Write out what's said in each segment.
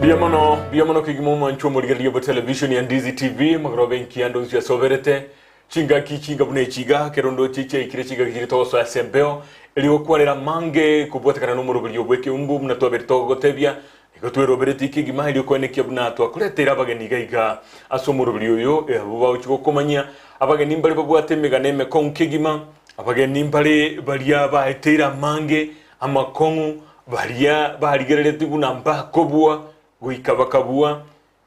Biamono kigimo mancho morigalia bo television ya Ndizi TV magrobe nkiando ya soverete chinga bune chiga kerondo chiche ikire chiga kiri toso asembeo elio kwarera mange kubwatakana no morobilio bweke umbu mna to berto gotebia ikotwero bereti kigima elio kwene kyabuna to akuletera bageni gaiga asomorobilio yo buba uchiko komanya abageni mbali babwate meganeme kon kigima abageni mbali balia baetera mange amakongu balia baligerete bunamba kobwa guikabakabua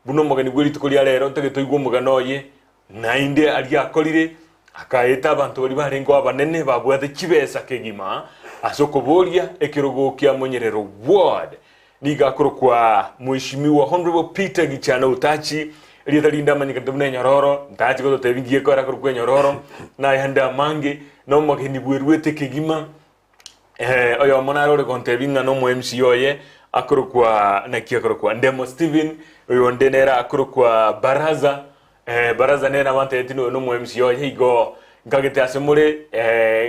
buno mugani gwiri tukuri arero ntegete igwo muganoye nainde ali akolire akaeta abantu bali barengo abanene babwathe kibesa kegima asokoboria ekirogo kya Munyerero ward niga kwa mheshimiwa Honorable Peter Gichana Utachi rietalinda manyika tumne Nyororo ntachi ko tevingie ko rakuru kwa Nyororo na yanda mange no mageni bwerwete kegima oyo monaro le kontevinga no mu MCO ye akurukwa nakia kurukwa Ndemo Steven uyo ndenera akurukwa baraza nena wante etino no mu MCO higo ngagete asemure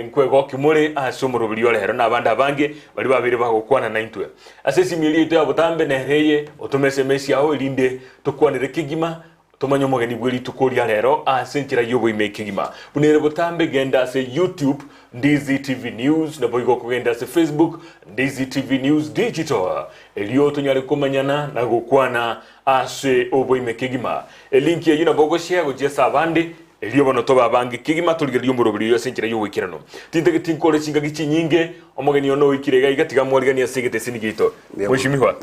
nkwego kimure asomuro bilio lero nabanda bange bali babiri bagukwana na intwe asesi mili ito abutambe nereye otumese mesi aho ilinde tukwanire kigima tumanyo mogeni bwiri tukoria lero asenchira yobo imekigima bunere butambe genda se YouTube Ndizi TV News na boigo kugenda se Facebook Ndizi TV News Digital elio tunyale kumanyana na gukwana ase obo imekigima elinki yina bogo share go jesa abandi elio bono toba bangi kigima tuligerio murobiri yo senchira yo wikirano tintege tinkole singa gichinyinge omogeni ono wikirega igatiga mwarigani asegete sinigito mwishimiwa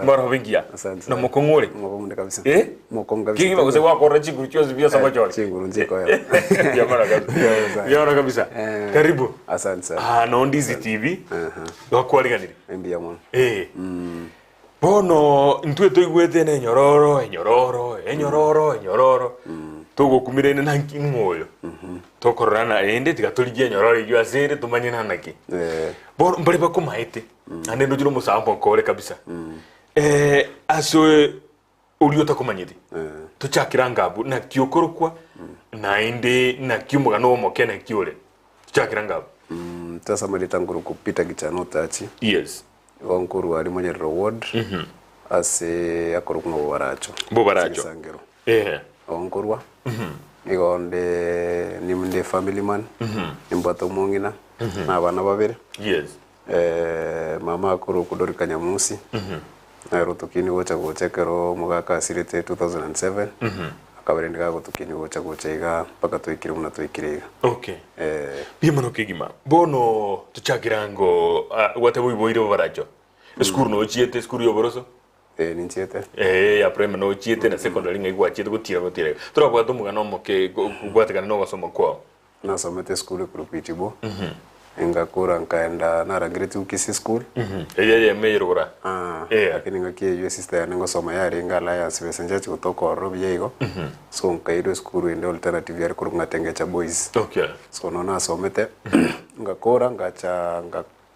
mara hovengia na mokongole mokonde kabisa mokonga kabisa kigima kose wakora chinguru chozi bia sabachori chinguru njeko ya yamara kabisa karibu asante sana no Ndizi TV wakwariganiri mbia mwana bono ntwe toigwete ne nyororo togo kumirene nanki moyo tokorana ende tigatoligia nyororo igyo asere tumanyina naki bono mbali bakomaite ane no jiro musambo kore kabisa aso ulio takomanyiti tuchakira ngabu na kiokorokwa na inde na kiumugano mokene kiole tuchakira ngabu tasa malita nguru kupita Gichana Utachi yes wankuru ali Munyerero ward ase akorukno bobaracho sangero onkorwa igonde nimde family man nimbato mungina na bana babere yes mama akuru kudori Kanyamusi na rotokini gocha gochekero mugaka asirite 2007 akabere ndiga gotukini gocha gochega paka twikire muna twikire okay bimano kigima bono tuchagirango watabu iboiro baracho skuru no chiete skuru yoboroso ninchiete ya prema no chiete na secondary ngai gwa chiete gutira turabwa tumugano moke gwatekana no gasoma kwa na somete skuru ku Pitibo ngakura nkaenda na Rangireti Ukisi school meyirugura lakini ngakie yo sister yango soma yari ngala ya sibesenja chutoko robiego so nkairo school inde alternative yari kurunga tengecha boys okay so nona somete ngakora ngacha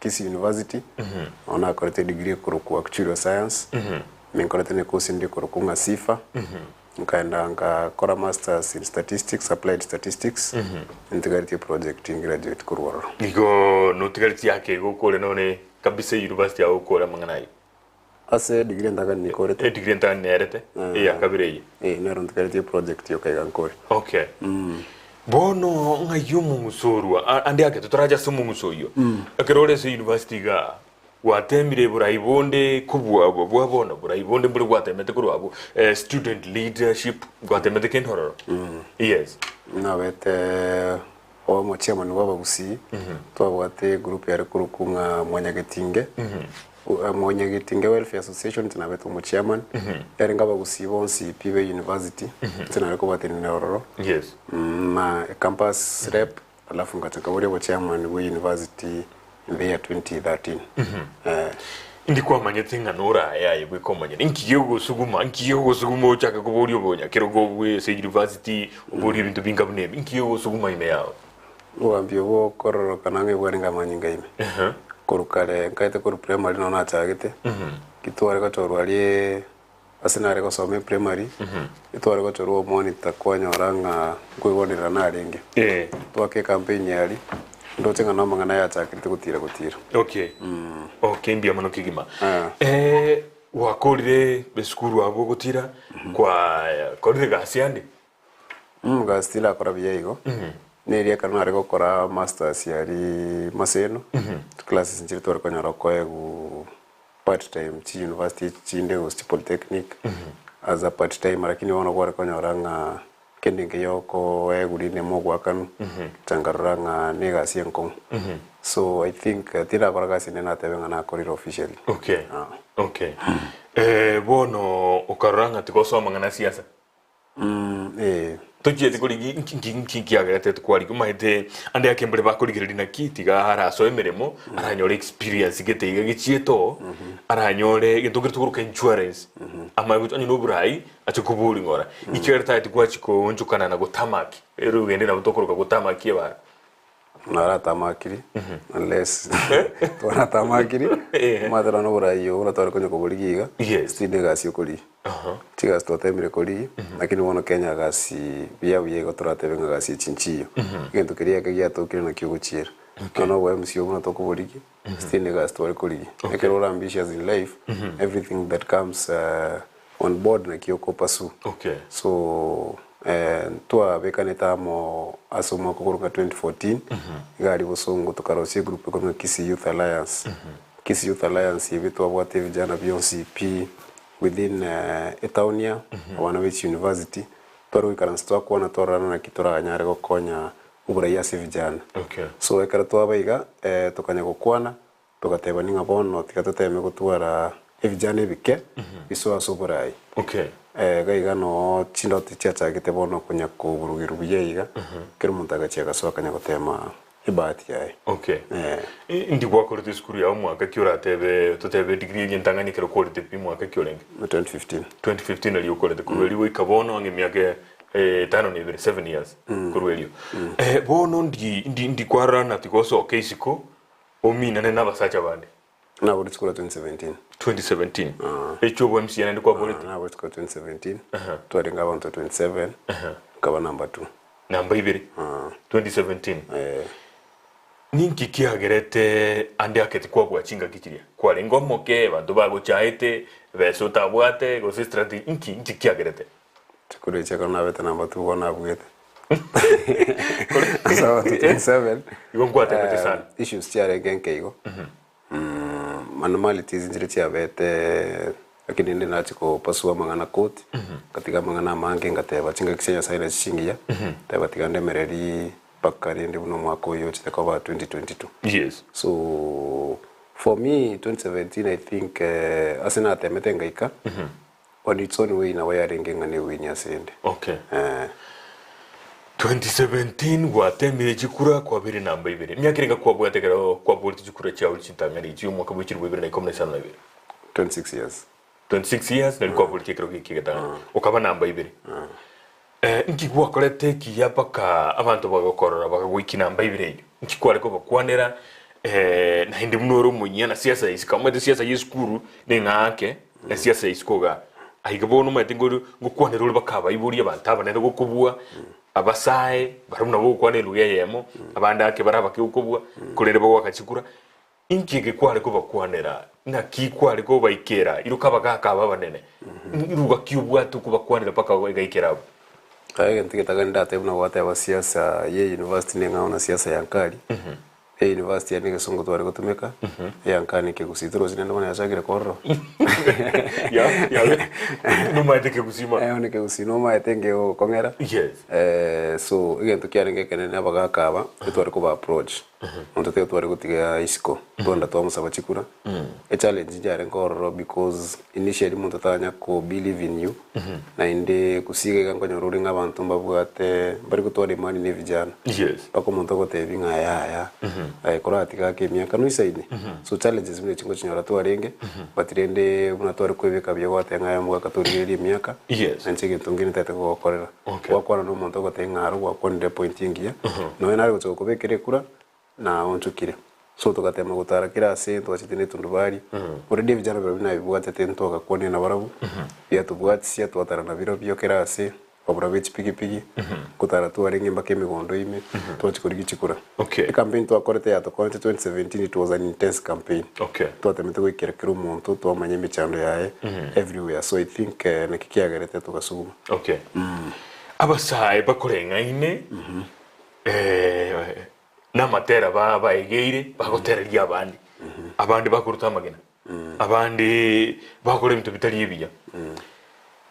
Kisi University ona korete degree ku actuarial science minkorete ne course ndi kurukunga sifa nkaenda ngakora masters in statistics applied statistics integrated project in graduate kurwaro igo notigaliti yake gukole none kabisa university ya ukora manganai ase degree ndaga ni korete degree ndaga nerete ya kabireye nero integrated project yo kaiga nkore okay bono ngayumu musorwa andi ake tutaraja sumu musoyo akerole se university ga watemire buraibonde kubwa bwabona buraibonde mburi gwatemete kurwabo student leadership gwatemete kenhororo yes nawete omo chairman wabagusi twabwate group yari kurukunga Mwanyagetinge Welfare Association tinabete mu chairman yari ngabagusi bonsi PV University tinareko batini Nyororo yes ma campus rep alafu ngatakabori wa chairman wa university in the year 2013 ndikwa manyetinga nora yaye bwikomanya nkiyogo suguma uchaka kubori obonya kirogo we se university obori bintu binga bunebe nkiyogo suguma ime yao wambio bo kororo kanange bwaringa manyinga ime korukare nkaite koru primary no nachagete kitware gatorwarie asinare gosome primary itware gatorwo monitor kwanyoranga kwibonera naringe twake campaign yari ndotenga no mangana ya chakirite gutira okay okay mbia mano kigima wakorire besukuru abo gutira kwa korire gasiande gastila akora biyego neria kana ari gukora masters yari Maseno classes njiri twari konyora kwegu part time chi university chinde host polytechnic as a part time lakini wana kwari konyora nga kendinge yoko egurine mogwakanu tangaranga negasi enko so I think tira akora gasi nena tebenga na korire officially. Okay. Bono ukaranga tikosoma ngana siasa tugiye tikurigi inki yagarate twari kumahite ande yakembere bakurigirira na kiti ga haraso emeremo aranyore experience gete igagicieto aranyore gitugire tuguruka insurance amabuto ni nuburai atukuburi ngora icyerta tikwachiko njukana na gutamaki ugende na butokuruka gutamaki bara nara tamakiri unless tona tamakiri madara no burayo una twari konyo kuburigiga stinde gasi ukuri tiga stote mire kuri lakini wono Kenya gasi biya biye gotoratebenga gasi chinchiyo gento kiria kagia tokire na kiuguchira kono wa MC una tokuburigi stinde gasi twari kuri ekero ambitious in life everything that comes on board na kioko pasu so tua bekaneta mo asoma kukuruka 2014 gari busungu tukarosie group kwa Kisi Youth Alliance Kisi Youth Alliance yetu abwate vijana BNCP within Etaunia Wanawich University toro ikaranstwa kuona torana na kitora anyare gokonya uburaia se vijana so ekara twabaiga tukanya gukwana tukateba ninga bono tikatoteme gutwara vijana ebike biso asoburai gaiga no chindo tichacha gite bono kunya kuburugiru biyeiga kero muntaga chiaga soka nya gutema ibati yae ndi kwa korite skuru ya mwaka kiora tebe totebe degree yentangani kero korite pi mwaka kiolenge 2015 ali ukorete kurweli we kabono ange miaka 5 ni 7 years kurweli bono ndi kwa rana tikoso keisiko omina ne nabasacha bande na buri skuru 2017 echo MC yana ndikwa buri na buri skuru 2017 twaringa abantu 27 kaba number 2 number 2 2017 ninki kiagerete ande aketi kwa bwachinga kikiria kwa lengo moke bantu bagochaite beso tabwate go strategy inki kiagerete tikure cheka na beta number 2 bona bwete so 27 igongwa tete sana issues tiare genkeigo anomalities njiri chiabete lakini ndi nachiko pasua mangana court katika mangana mange ngateba chinga kisenya saina chingiya teba tigande mereri bakari ndi buno mwaka uyo chitakawa 2022 so for me 2017 I think asina atemete ngaika on its own way na waya rengenga ne wini asende 2017 watemire chikura kwa biri namba 2 myakirenga kwa bwategero kwa buri chikura cha ulchintangani cyo mwaka bwikiri 2012 26 years na kwa buri chikiro kikigata ukaba namba 2 nkigwa korete kiyapaka abantu bagakorora bakagwiki namba 2 nkikware ko bakwanera na hindi munoro munyana siasa isikamwe siasa yeskuru nengake na siasa iskoga ahigabono matingo gukwanera uri bakaba iburi abantu abanene gukubua abasae barumna bo kwane luye yemo abanda ake barabake ukubwa kurere bo wakachikura inkige kware ko bakwanera na kikware ko baikera iruka bakaka babanene iruga kiubwa tukuba kwanera paka gaikera kaya ntikitaga ndate buna wate abasiasa ye university nengaona siasa yankali university yanike songo twari gutumika yankani ke gusitiro zinenda bana yashagire korro ya no maiteke gusima oneke gusino maitenge o kongera so igento kyarenge kenene abagakaba twari kuba approach onto twari gutiga isiko tonda twamusaba chikura a challenge jare korro because initially muntu tanya ko believe in you na inde kusiga kango nyoruri ngabantu mbabwate bari gutwara imani ne vijana bako muntu gotevinga ya korati kake myaka no isaine so challenges mwe chingo chinyora twarenge batirende buna twari kwebeka byo watenga ya mwaka turiri myaka anchige tungini tete ko korera wakwana no muntu gotengaro wakonde pointing ya no enari gutokobekere kura na onchukire so tukatema gutara kirase twachitine tundubari already vijana bari na bibwate tento gakone na barabu ya tubwatsi ya twatara na biro byo kirase obura bechi pigi kutara twari ngimba kemigondo ime twachikori gichikura. Okay. The campaign twakorete ya tokonte 2017 it was an intense campaign. Okay. Twatemete gwikerekera omonto twamanya emechando yaye everywhere, so I think nekikiagerete tugasuguma. Okay. Abasae bakorengaine n'amatera baegeire bagotereria abandi bakuruta amagena abandi bakora ebintu bitari ebiya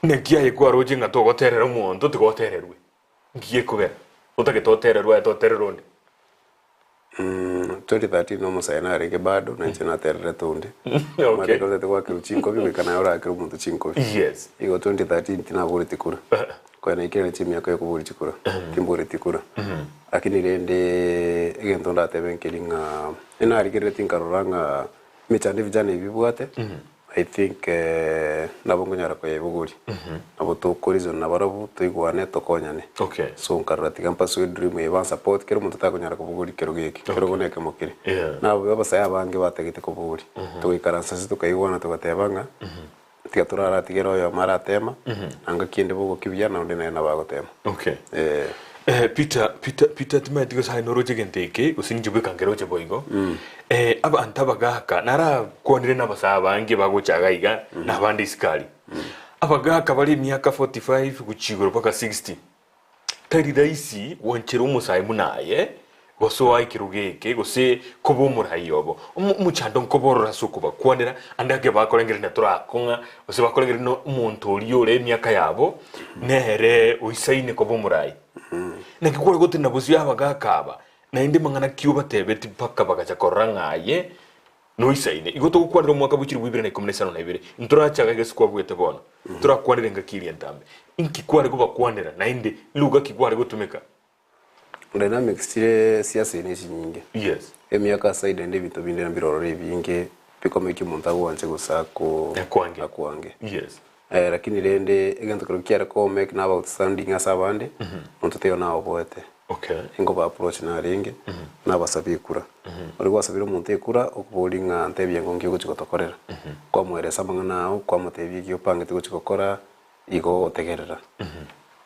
nekiaye kwaroje nga togoterera omonto tigotererwe ngiye kubera otagetotererwa totererwa ndi 2013 no musaina rege bado na nchena terere tonde. Okay. Mateko te kwa kiruchinko bibi kana ora akiru muntu chinko. Yes. Igo 2013 tina buri tikura. Kwa na ikere chimi yako kuburi tikura. Timburi tikura. Lakini rende egento ndatebe nkelinga ena arigere tinkaroranga michande vijana ibibwate. I think nabongo nyara ko yebuguri. Abo to korizo nabarabu tuigwane tokonyane. Okay. So nkarati campus we dream eba support kero muntu takonyara ko buguri kero geki. Kero goneke mokire. Nabo babasaya abange bategete ko buguri. Tuikaransa situ kaigwana tugatebanga. Tiga turara tigero yo maratema. Anga kiende bugo kibyana ndene na bagotema. Okay. Peter timetigo sai noroje genteke usinjibwe kangeroje boigo aba antabagaka nara kuonire nabasaba bange bagochaga iga nabandi iskali abagaka bali myaka 45 guchigoro paka 60 tari daisi wonchero umusai munaye goso aikirugeke gose kobo murayobo umuchando nkoborora sukuba kuonera andage bakorengere naturakonga gose bakorengere no umuntu uriore myaka yabo nere uisaine kobo murai nakikore gote nabuzi abagakaba na inde mangana kiuba tebeti paka bagacha korangaye no isaine igoto gukwanira mwaka bukiri bwibire na 12 nturachaga gese kwa bwete bona turakwanira ngakiri entambe inki kware kuba kwanira na inde luga kikware gutumika dynamics tire siasa inesi nyingi. Yes. Emyaka side ende bito binde nambirorore binge bikomeki muntago wanje gusako akwange. Yes. Lakini rende egento krokiara ko make na about standing asabande ontoteo na oboete. Okay. Ingo ba approach na ringe na basabikura. Ori wasabira umuntu ekura okubolinga ntebye ngongi guchikotokorera. Kwa mweresa mangana kwa mutebye gyo pange tuguchikokora igo otegerera.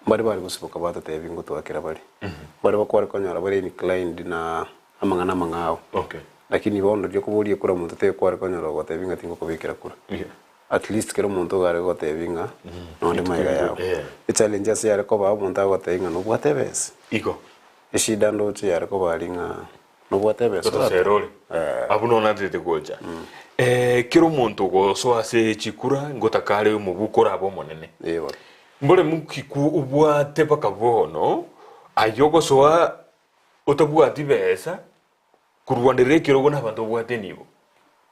Bari gusibuka batatebye ngo twakira bari. Bari bakwara konyara bari inclined na amangana mangao. Okay. Lakini bondo ryo kuburiye kura muntu te kwara konyara gotebye ngatingo kubikira kura. Yeah. At least kero muntu gare gotebye nga nonde maiga yao. The challenge ase yare ko ba muntu agotebye no bwatebes. Iko. Eshida ndo che yare ko bali nga no bwatebes. Toto serole. Abuno na tete goja. Kero muntu go so ase chikura ngotakale mu bukora abo monene. Yebo. Mbole mukiku ubwate pakabono ayogo soa otabwati besa kurwandere kero gona bantu bwate nibo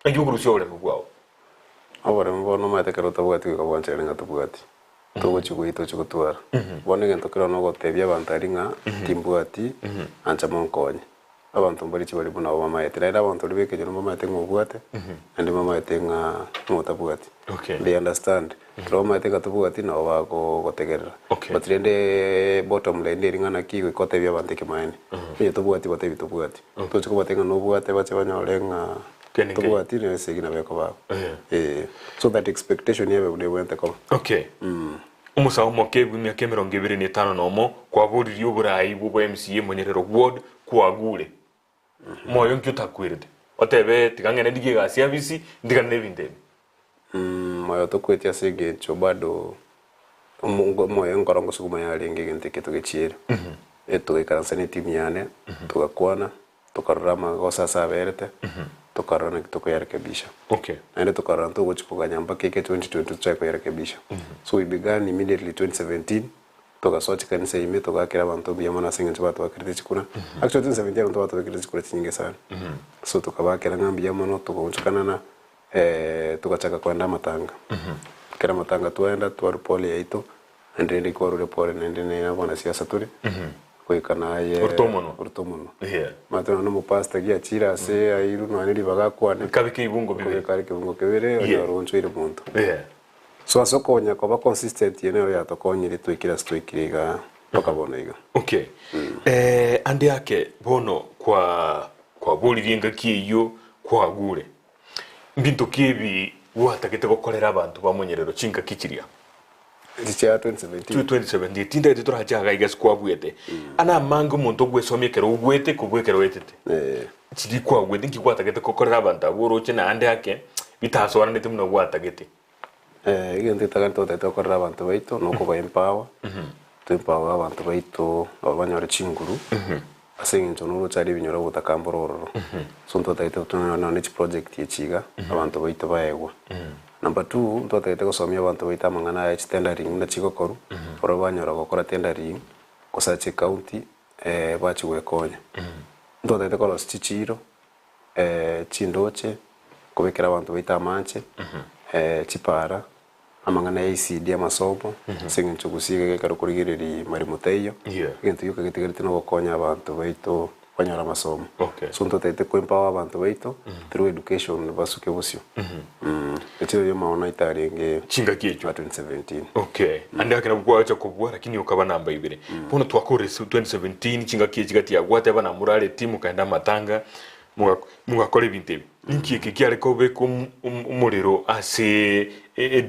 ayogo rushobora kubwawo abore mbono mate kero tabwati ko bwanche nga tabwati to chikuito chikutwara bone gento kero no gotebya bantari nga timbwati ancha monkonye abantu mbali chibali buna mama yetera abantu libeke jono mama yetenga ubwate and mama yetenga mutabwati. Okay. They understand. Trauma yetenga tabwati na wako gotegerera. Okay. But rende bottom line ringana kiwe kotebya abantu kimaene ye tabwati batebi tabwati to chiko batenga no bwate bache banyolenga tabwati ne segina beko ba so that expectation yebe bude wente ko. Okay. Umusawo mokebwe myaka 25 nomo kwa buri y'uburayi bubo MCA monyerero ward kuagure moyo nkutakwiride otebe tikangene digiga service ndigane binde moyo to kwetia sege chobado moyo ngorongo suguma yali ngenge keto gechire eto ikansane team yane tukakwana tukarama gosa saberete tukarana kitoko yarekebisha. Okay. Ende tukarana to gochipuganya mpaka 2022 ko yarekebisha. So we began immediately 2017 tukasocha kanisa ime tukakira abantu biyamana singa chibatu bakirite chikuna. Actually 2017 abantu bakirite chikuna chinge sana. So tukabakira ngambi yamano tukaunchukana na tukachaka kwenda matanga. Kira matanga tuenda tuarupole yaito ndende kwa rupole ndende na bwana siasa turi. Kwikana ye urtomono. Yeah. Matana no pasta gia chira se airu no aniri bagakwane kabike ibungo bibe kabike ibungo kebere yaroncho ire muntu. Yeah. So asokonya ko ba consistent yenero yatokonyire twikira stwikiriga bakabona iga. Okay. Andi yake bono kwa boli vienga kiyo kwa gure mbinto kibi watakete gukorera abantu bamonyerero chinka kichiria Chicha 2017. 2017 tinda ito hajaga igas kwa bwete. Ana mango muntu gwesomye kero ugwete kubwekero wetete. Chidi kwa ugwete nki kwatagete kokorera banta boro chena ande yake bitasora nete muno gwatagete. Igente taganto tete kokorera bantu baito no kuba empower. Empower abantu baito abanyore chinguru. Asengincho nuru chari binyora butakambororo. Sonto tete tunana ne project yechiga abantu baito baegwa. Number 2, ntwatagete gusomia abantu baita mangana ya tendering na chigokoru oro banyora gukora tendering kusache county bachi wekonya ntwatagete kola chichiro chindoche kubekera abantu baita manche chipara amangana ya ICD amasopo singincho gusiga gekaro kurigiriri mari muteyo kintu yuka gitigarite no gukonya abantu baito banyora masomo so ntwatagete ko empower abantu baito through education basuke busyo Echiro yo maona itarenge chinga kiecho 2017. Ande akina kugwacha kubwa lakini ukaba namba 2. Pono twakore 2017 chinga kiechi gati ya gwate bana murale timu kaenda matanga mugakore bintebi. Ninki kikyale ko be ko umuriro ase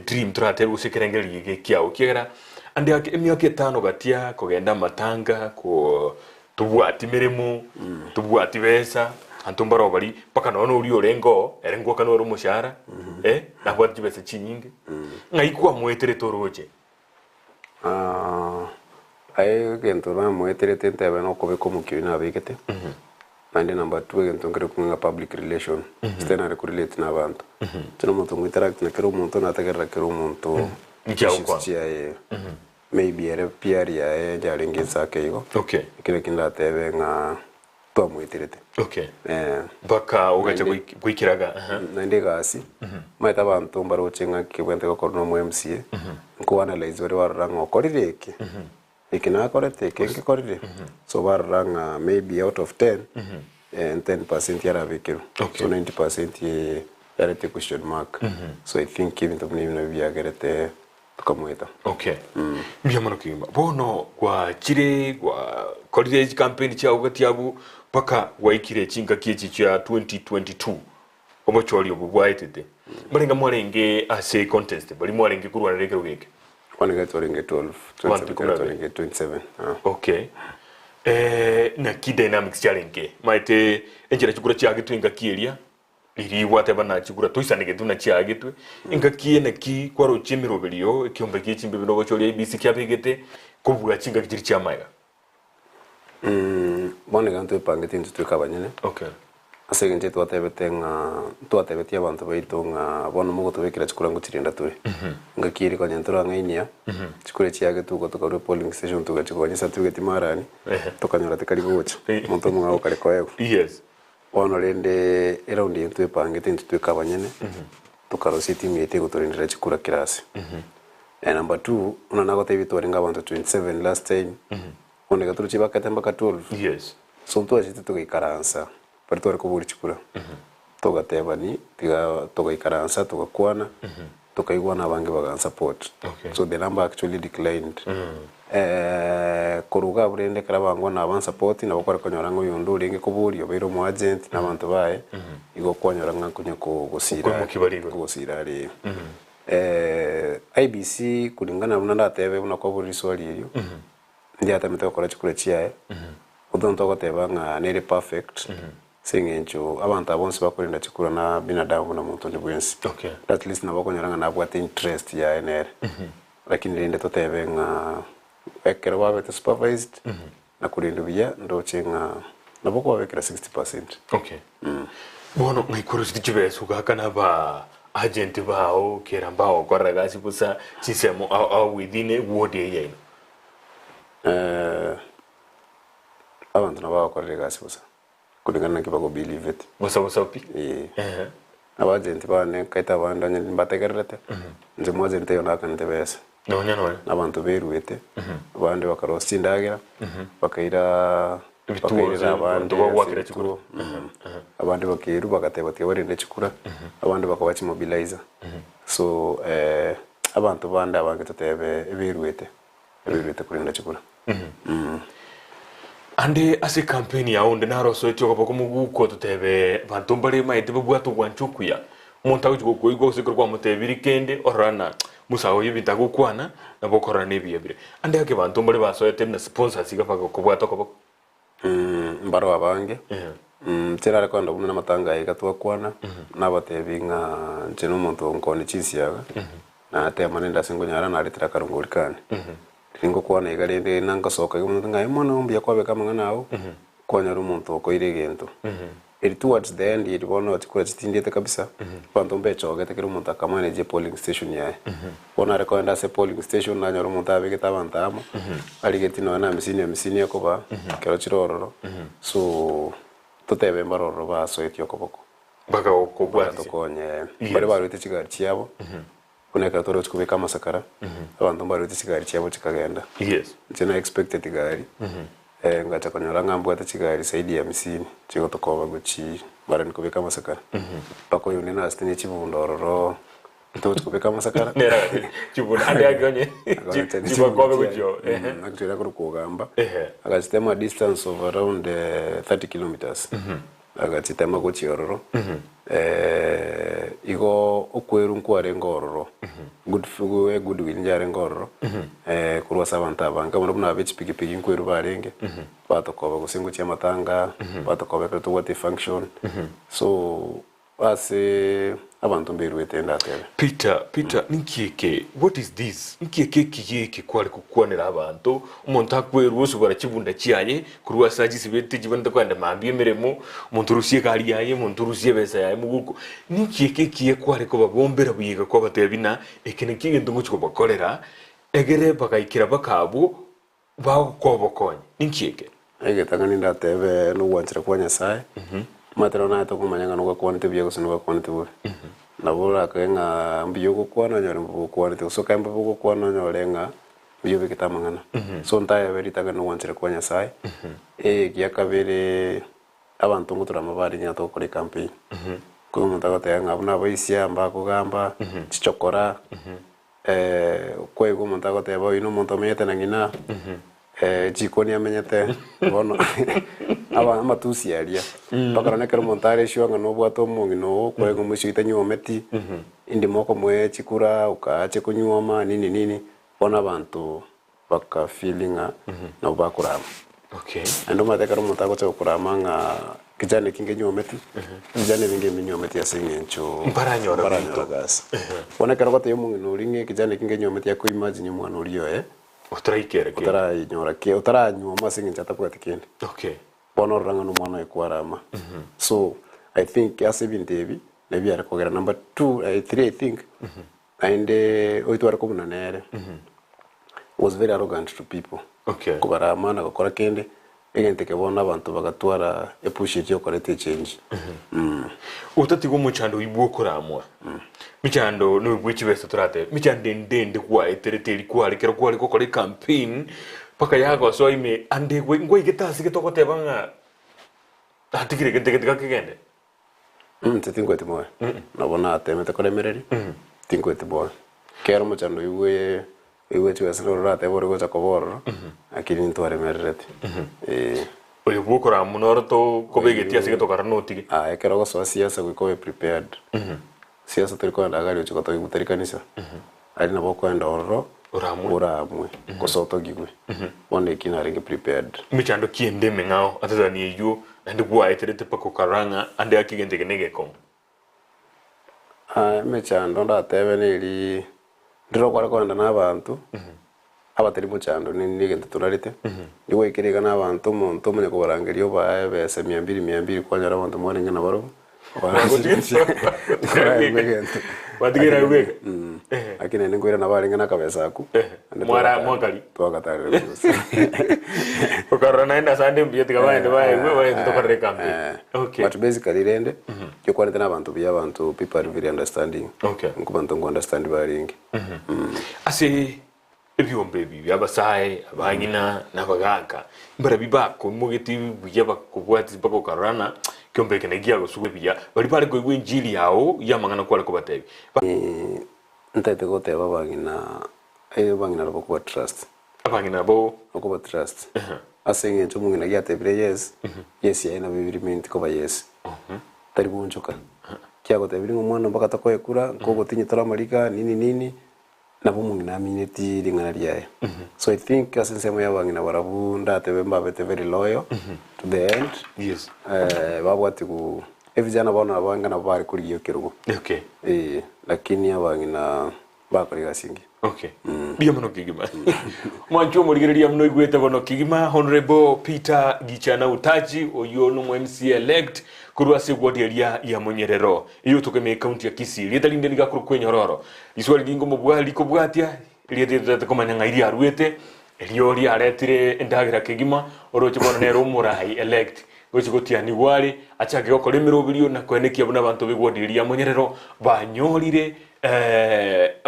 dream trate usekerengeri kikyao kigera ande emyaka 5 gatia kugenda matanga ko tubwati mirimo tubwati besa antumbaro bari paka no uri orengo erengo kana oro mushara na bwati bese chinyinge ngaikwa mwetere toroje ai gento na mwetere tente abeno kobe komu kiuna bigete and number 2 gento ngere kunga public relation stena relate na abantu tuno muntu interact na kero muntu na tagerra kero muntu maybe ere PR ya jaringenza keigo kile kinda tebe nga twamwitirite baka ugacha gwikiraga nande gasi maita bantu mbaruchenga kibwente ko no mu MCA ko analyze bari waranga okorireke ikina korete kenke korire so waranga maybe out of 10 and 10% yara vekiru so 90% yara te question mark so I think even to name no via gerete tukamweta miyamano kimba bono kwa chire kwa college campaign cha ugati abu paka waikire chinga kiechi cha 2022 omochori obubwaitete balinga mwarenge ase contest bali mwarenge kurwana rekero geke wanega toringe 27 na key dynamics challenge maite enjira chikura chage twinga kieria iri whatever na chikura toisanege tuna chage twe inga kie na ki kwaro chimiro belio kiombe kichimbe bino bochori ABC kyabegete kubuga chinga kichiri chamaiga bone ganto pangete ntu tukabanyene asegente twatebete abantu baito nga bono mugo tubekira chikura ngutirinda turi nga kiri kwa nyentura ngainia chikure chiage tuko tukarwe polling station tukachikonya certificate marani tukanyora tikali gocha muntu munga ukale kwaego bono rende around ntu pangete ntu tukabanyene tukarosi timu yete guturindira chikura kirasi number 2 unanago tebitwari nga abantu 27 last time onega turuchiba katemba ka 12 so mtu achite tukaikaransa pari twari kuburi chikura tugatebani tiga tukaikaransa tukakwana tukaigwa na bange bagan support so the number actually declined koruga burende karabangwa na ban support na bakora konyorango yondo ringe kuburi obero mu agent na bantu bae igo konyoranga kunye ko gosira ari IBC kulingana na ndatebe unako buri swali iyo ndi atamete okora chikure chiae udonto goteba nga nere perfect singencho abantu abonse bakorinda chikura na binadamu na muntu ndi bwensi at least nabakonyaranga nabwate interest ya NR lakini rinde totebe nga ekero babete supervised na kurinda bya ndochenga nabako babekera 60%. Bono ngaikurusiti chibesu kakana ba agent bao kerambao koragasi busa chisemo au within ward yeino abantu nabao koragasi busa kulingana kibago believe it busa pi abagent bane kaita bandanye mbategerete nje mwaje yona kan tebesa abantu beruete abandi bakarosi ndagira bakaira abandi bakira chikuru abandi bakiru bakateba teorinde chikura abandi bakabachi mobilizer so abantu banda bakitotebe ebiruete kurinda chikura ande ase campaign ya onde naro so etyo kopoko muguko totebe bantu bali maite bubwato gwanchukuya monta ko igo sikro kwa mutebiri kende orana musawo yibita gukwana na bokora nebiyebire ande ake bantu muri basoyete na sponsors igafaka kubwata ko mbaro abange tera kwanda bumwe namatanga igatwa kwana nabatebi nga ncheno muntu nkoni chisiyaga na tema nenda singunyara na alitira karungulikane ringo kwana igalende nangasoka umuntu ngai mwana umbya kwabe kama nawo kwanyara umuntu okoire gento it towards the end it bono atikura chitindete kabisa panto mbecho gatekera umuntu akamane je polling station yae bona rekwenda se polling station na nyoro umuntu abigeta bantamo aligeti no na misini yakoba kero chirororo so tutebe mbaroro baso etyo koboko baka okobwati tokonye bari barute chigari cyabo kuneka toro kubeka masakara abantu barute chigari cyabo chikagenda yes tena expected gari ngacha konyora ngambo ata chigari saidi ya 50 chiko tokoba guchi bara nikubeka masakara pako yone na stene chibundororo to kubeka masakara nera chibunda ande agonye chibakobe gucho actually akugamba agastema distance of around 30 kilometers agatitema guchiororo igo okweru nkware ngororo good will njare ngororo kurwa sabanta banga muno buna bichi pigi nkweru barenge batokoba gusingo cyamatanga batokoba ko what function so ase abantu mbiru etenda tebe Peter nikieke what is this nikieke kiyeke kwali kukwanira abantu umuntu akweru usubara kibunda kiyaye kurwa saji sibete jibanda kwanda mambi emeremo umuntu rusiye kali yaye umuntu rusiye besa yaye muguko nikieke kiye kwali ko babombera buyiga kwa batebina ekene kigendo nguko bakorera egere bakayikira bakabo bakobokonye nikieke egetanga ninda tebe no wanchira kwanya sai matero na to kumanyanga no kwa nte byo sino kwa nte bure nabura kenga mbiyo kwa na nyore mbu kwa nte so kamba bu kwa na nyore nga byo bikitamangana so ntaye beri taga no wanchira kwanya sai giya kabere abantu ngutura mabari nya to kuri campaign ko muntu agatanga abuna boisia mbako gamba chichokora kwa ego muntu agateba ino muntu amenyete na ngina jikoni amenyete bono aba amatusi yaria bakara nekero montare shwanga no bwato mungino kwa ego mushita nyometi indi moko mwe chikura ukaache kunyoma nini bona abantu baka feelinga no bakurama okay ando matekero mutako cho kurama nga kijane kinge nyometi kijane binge minyometi asingencho baranyora gas bona kero gote mungino ringe kijane kinge nyometi yako imagine mwana uriyo utraikere ke utaranyora ke utaranyoma singencha tapwati kende okay bono ranga no mwana ekwarama so I think as even debi maybe are kogera number 2 3 I think and oitwara ko munanere was very arrogant to people okay kubarama na gukora kende egente ke bona abantu bagatwara epush cyo korete change utati go muchando ibuo kuramwa michando no bwichi bese turate michande ndende kwa etereteri kwa rekera kwa liko kore campaign paka yago so ime ande ngwe getasi getoko tebanga atikire gende kagende tingo timo nabona atemete koremereri tingo timo kero muchando iwe chwesero rate bore gocha koboro akini ntware merete oyo bukora munoro to kobegetia sigeto karanoti ekero go so siasa ko prepared siasa turiko ndagari uko to gutarikanisa ari nabo kwenda ororo uramwe kosoto gigwe one kinarenge prepared michando kiende mengao atazani eyo ande kwa eterete pako karanga ande akigende genegeko mechando ndatebe neri ndiro kwara kwenda nabantu abatari muchando nigente turarite niwe ikirega nabantu muntu munye kubarangerio bae bese 200 kwanyara abantu moringa na baro wadigira ubega akine ningwira na baringa na kabesa aku mwara mwakali twakatare ukarana enda sande mbiyeti kabaende bae tokare campaign okay but basically rende cyo kwanda nabantu bya abantu people are very understanding okay nkubantu ngo understand baringa ase ebyombe bibi abasaye abanyina nabagaka mbara bibako mugeti buyaba kubwati bako karana kyombe kenegia gusubwe biya bari pare ko injili yao yamangana kwale ko batebi ntete ko teba bangina ro ko trust abangina bo ko trust asenye cyo mungina gyate yes yes ya na bibiri minti ko ba yes tari bunjuka kia gotebiringo mwana mpaka takoekura nko gotinye taramarika nini na bumungi na mineti ringana riaye. So I think as nsemo ya bangina barabu ndatebe mbabete very loyal to the end. Yes. Babwati ku evijana bona bangana bari kuri yo kirugo. Okay. Lakini abangina bakori gasingi. Okay. Bia mono kigima. Mwancho murigereria mno igwete bono kigima Honorable Peter Gichana Utaji oyo no MC elect kurwa segwadi eria ya Munyerero. Iyo tukeme county ya Kisii. Lieta linde liga kuru kwenyororo. Iswali dingo mubwali ko bwatia lieta komanya iria ruete. Eliori aretire endagira kigima oroche bono nero murai elect. Gochi gotia ni wali achage okolemero birio na kwenekia buna bantu begwadi eria Munyerero banyorire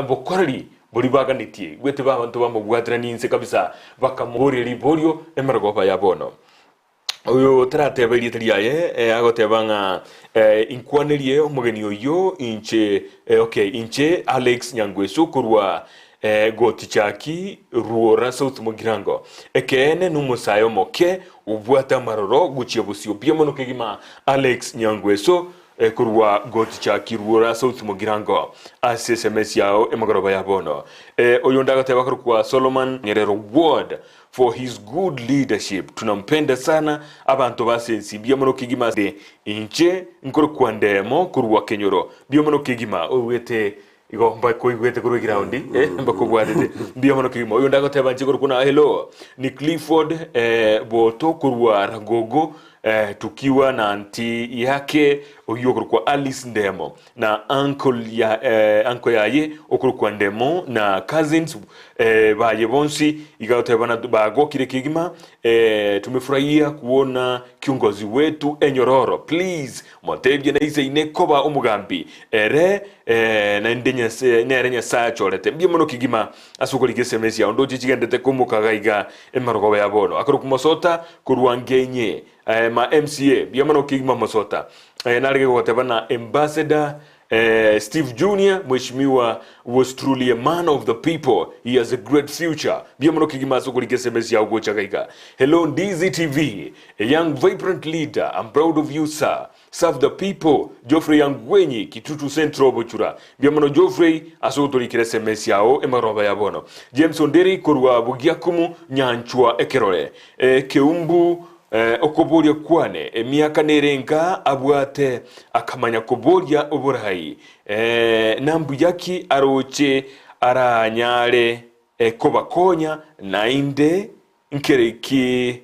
bokorari buri baganitie gwete babantu bamugwatira ninse kabisa bakamuri libolio emergoba ya bono oyo tratebeli triaye agotebanga inkwanerie omugeni oyo inche inche Alex Nyangweso kurwa gotichaki ruora South Mugirango ekene numusayo moke ubwata maroro guchie busio biemono kegima Alex Nyangweso kurwa gotichaki ruora South Mugirango SMS yao emagoroba ya bono oyo ndagateba kurwa Solomon Nyerero Ward for his good leadership. Tunampenda sana abantu basensi biemono kigima de inche nkuru kwandemo kurwa Kenyoro biemono kigima owete igo mbako igwete kuru ground mbako gwadete biemono kigima oyo ndagateba nchikuru kuna hello ni Clifford boto kurwa Ragogo tukiwa na anti yake oyo kwa Alice Ndemo na uncle yaye okuru Ndemo na cousins baye bonsi igotebana bago kile kigima tumefurahia kuona kiongozi wetu Enyororo. Please motebye na ise inekoba umugambi na ndenya nerenya saa chorete biemono kigima asukoli SMS ya ndoje chigendete kumukagaiga emarogo ya bono akuru kumosota kurwangenye ma MCA biemono kigima mosota narige gotebana ambassador Steve Jr. Mheshimiwa was truly a man of the people. He has a great future. Biemono kigima sokoli SMS ya ugochagaiga. Hello DZTV, a young vibrant leader. I'm proud of you, sir. Serve the people. Geoffrey Yangwenyi Kitutu Central Bochura. Biemono Geoffrey asokoli SMS yao emaroba ya bono. James Onderi kurwa Bugiakumu Nyanchua Ekerole. Keumbu okoboria kwane miaka nerenga abwate akamanya koboria oburayi nambu yaki aroche aranyare kobakonya nainde nkereki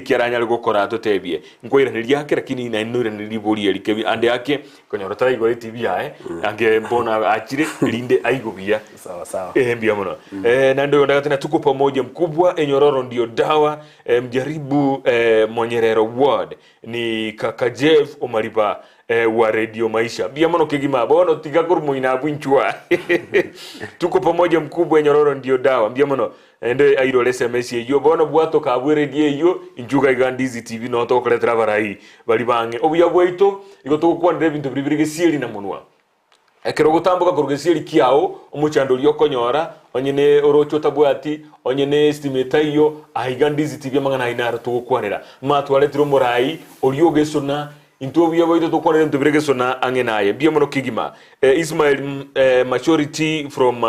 kiranyale gukora totebie ngoira niliake lakini na inure niliboria likebi ande yake konyoro tara igore TV yae ange mbona achire linde aigobia sawa mbia mono na ndio ndatena tuko pamoja mkubwa Enyororo ndio dawa mjaribu Munyerero Ward ni kaka Jeff Omariba wa Radio Maisha bia mono kigima bono tigakuru muina bunchwa tuko pamoja mkubwa Enyororo ndio dawa bia mono ende airo SMS yo bono bwato kabwere die yo injuga igandizi TV no to kole travarai bali bange obuya bwaito igoto kwa ndebe bintu bibirige sieli na munwa ekero gutambuka kurugesieli kiao omuchando lyo konyora onyene orocho tabwati onyene estimate iyo ahigandizi TV mangana inara to kwanera matwaletiro murai olyo gesona into biya bwaito to kwanera bintu bibirige sona angenaye bia mono kigima Ismail maturity from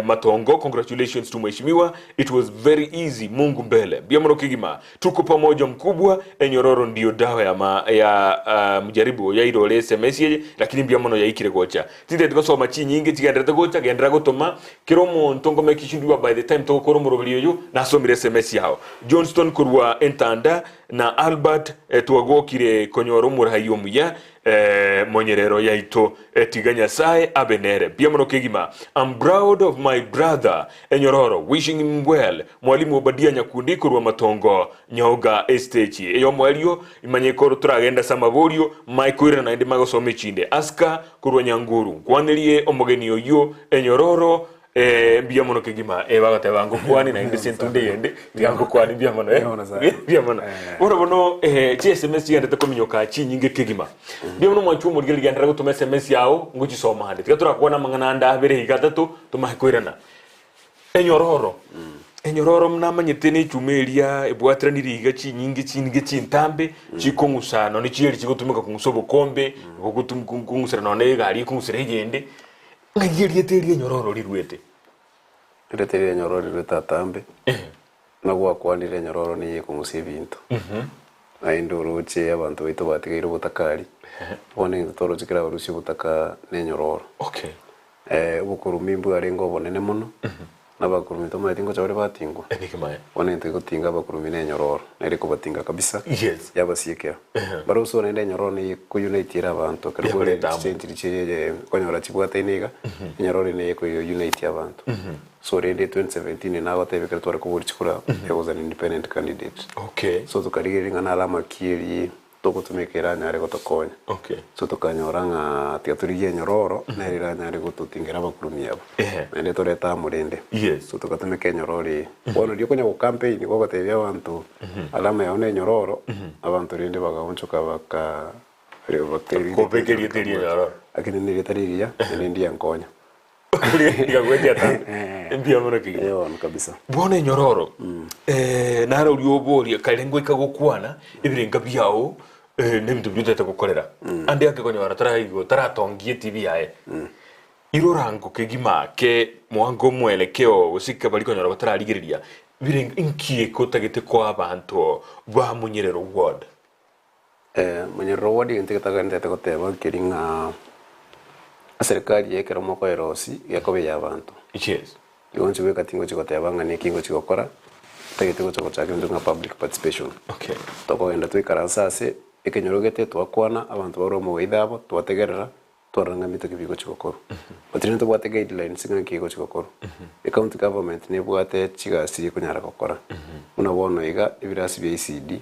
Matongo, congratulations to Mheshimiwa. It was very easy. Mungu mbele. Biamono kigima. Tuko pamoja mkubwa. Enyororo ndio dawa ya mjaribu ya idole SMS lakini biamono ya ikire gocha. Tinde tukasoma chi nyingi tigendera gocha gendera gotoma kiromo ntongo mekishindwa by the time to koromoro biliyo na somire SMS yao. Johnston kurwa entanda na Albert tuagokire konyoro murahiyo muya Munyerero yaito tiganya sae abenere biamono kigima. I'm proud of my brother Enyororo, wishing him well. Mwalimu Obadia Nyakundi kurwa Matongo Nyoga Estate eyo mwalio imanyekoro turagenda samaborio Michael na ndi magosome chinde aska kurwa Nyanguru kwanelie omogeni oyo Enyororo biamono kigima bagate bango kwani na ndi sentunde yende biango kwani biamono biamono bono SMS yende kominyoka chi nyinge kigima biamono mwanchu murigeli gendera gutuma SMS yao nguchi soma hande turakubona mangana nda bere higatatu tumahikwirana Enyororo enyororo mnamanyete ne chumeria ebwatraniri iga chinyingi chintambe chikongusano ni chieri chigotumika kungusa obokombe kungusira none gari kungusira yende ngayeriete enyororo rirwete Ireteria enyororo rirwete atambe na gwakwanire enyororo ni kungusa ebintu aindoroche abantu baitu batigaire obotakari bone into torochikira barusi obotaka n'enyororo okay obukurumi mbware ngo bonene muno n'abakurumi tomatingo chabare batingwa enikamaye bone into gotinga abakurumi n'enyororo nere kubatinga kabisa yes yabasiekera baruso nende enyororo ni kuyunitira abantu karibu exchange chiye konyora chibwata iniga enyororo ni kuyunite abantu so rende 2017 nago tebekera tware kuburichikura I was an independent candidate okay so tukarigiringa na alama kiri togutumikira nyare gotokonya okay so tukanyora tiaturigie enyororo nerira nyare gotutingira abakurumi abo nende toreta murende yes so tukatumika enyororo bono dio konya go campaign go gotebia abantu alama yao enyororo abantu rende bagaonchoka baka kobekerie terie enyororo akini niritariria nindi yankonya igagwetia ta mbia mono kigi kabisa bona enyororo nara uri oboria karengo ikagukwana ibirenga byao nebintu byutete gukorera andi ake konyora taratongie TV yae irorango kegima ke mwango mwelekeo usika bali konyora batararigiriria birenga inkie kotagete kwa abantu ba munyerero ward munyerero ward inteketaga ndete goteba kiringa serikali yekera moko erosi yakobe yabantu yes yonse wekatingo chikotebanga nekingo chikokora tagete gochaka ndunga public participation okay tokoenda twikaransa ekenyorogete twakwana abantu baro mu weidabo twategerera twarangamite kibigo chikokoro batirine tobwate guidelines singa kigo chikokoro county government ne bwate chigasi kunyara kokora unabona iga ibirasi bya ECD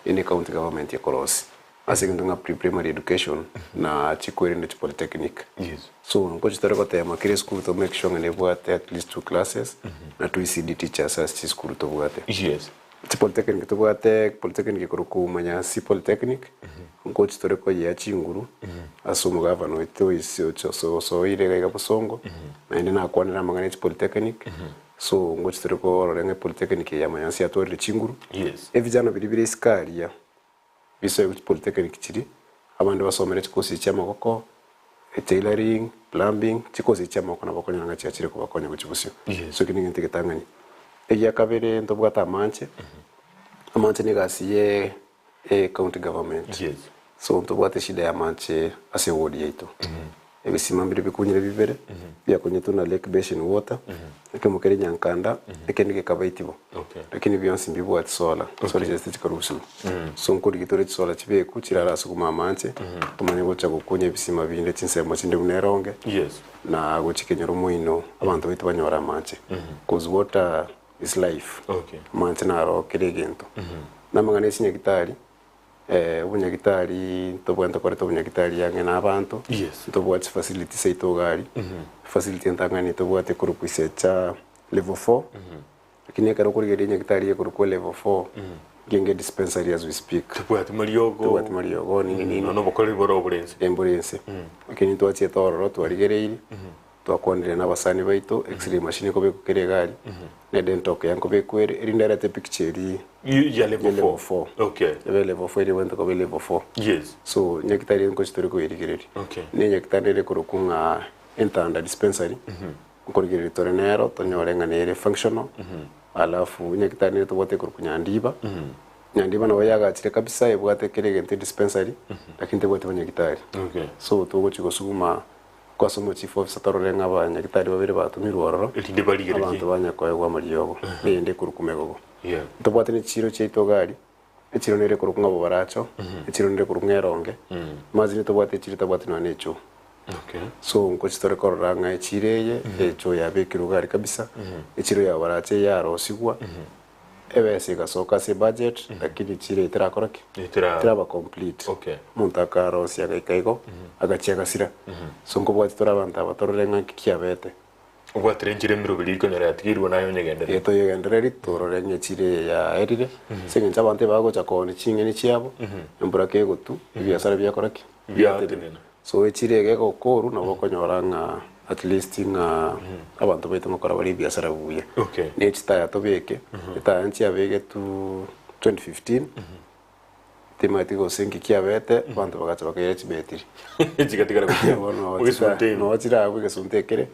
ine county government yakorosi asingindunga primary education na chikwere ne polytechnic yes so ngo chitara kote makire school to make sure ne bwate at least 2 classes na 2 ECD teachers as school to bwate yes polytechnic to bwate polytechnic kuruku manya si polytechnic ngo chitore ko ya chinguru asumu gavano ito isio so ile ga busongo na ende na kwanira mangane polytechnic so ngo chitore ko rorenge polytechnic ya manya si atore chinguru yes evijano bibiri iskaria biso polytechnic chiri abandi basomere chikosi cy'amaboko tailoring plumbing chikosi cy'amaboko nabakonyanga cyakire kubakonya ku kibusyo so kininga ntigetanganye eya kabere ndobwata amanche ni gasiye county government yes so ndobwata shida ya manche ase ward yetu ebisimambire bikunyire bibere bya kunyetu na lake basin water ekemukere nyankanda ekenike kabaitibo okay lakini byonsi mbibwati sola sola just chikarusu so nkuri gitore sola chibe kuchirara sukuma manche tumanye gocha gukunya bisima binde chinsemo chinde muneronge yes na gochikenyero muino abantu bitu banyora manche cause water is life okay manche na ro kiregento na mangane sinyagitari ubunyagitari tobwenta kore tobunyagitari yange n'abantu yes tobwatse facility seito gari facility ntangani tobwate kurukuisecha level 4 lakini karo kurigere nyagitari kuruko level 4 genge dispensary as we speak tobwate mariogo ni no bokore boro oburense lakini twachie tororo twarigereire twakwanire n'abasani baito x-ray machine ko bekukere gari ne dentok yanko bekwere irinderete picture ya level 4 okay level 4 went ko level 4 yes so nyakitari ko chitori ko irigereri okay ne nyakitari le kurukunga entanda dispensary ko rigereri torenero tonyorenga ne functional alafu nyakitari to bote kurukunya ndiba nyandiba nawe yagachire kabisa ebwate kerege dispensary lakini te bote nyakitari okay so to chiko suguma kwa somo chief officer tororenga abanyagitari babiri batumirwa roro ilinde baligereri abantu banyakoye kwa mariyogo nende kurukumego yeah tobwate ni chiro cheito gari echiro nere kurukunga bo baracho echiro nere kurungeronge mazi ni tobwate chiro tobwate no necho okay so ngo chitore koranga echireye echo yabekiru gari kabisa echiro ya barache ya rosigwa ebese gasoka se budget lakini chire itarakoraki itaraba complete okay muntaka rosi agaikaigo agachia gasira so ngo bwate torabanta batororenga kikiabete ubwatrenjire mirobiri konyara yatigirwa nayo nyegendere yeto yegendere tororenga chire ya erire singe chabante bago chakoni chinge ni chiabo mbura kego tu ibiasara byakoraki byatenena so echire gego koru na bokonyoranga at least nga abantu baitu ngokora bari biashara buye okay ne chitaya to beke itaanchi abege tu 2015 temati go senki kiabete abantu bagacha bakayere chibetiri chigatigara kutia no chira abwe gesuntekere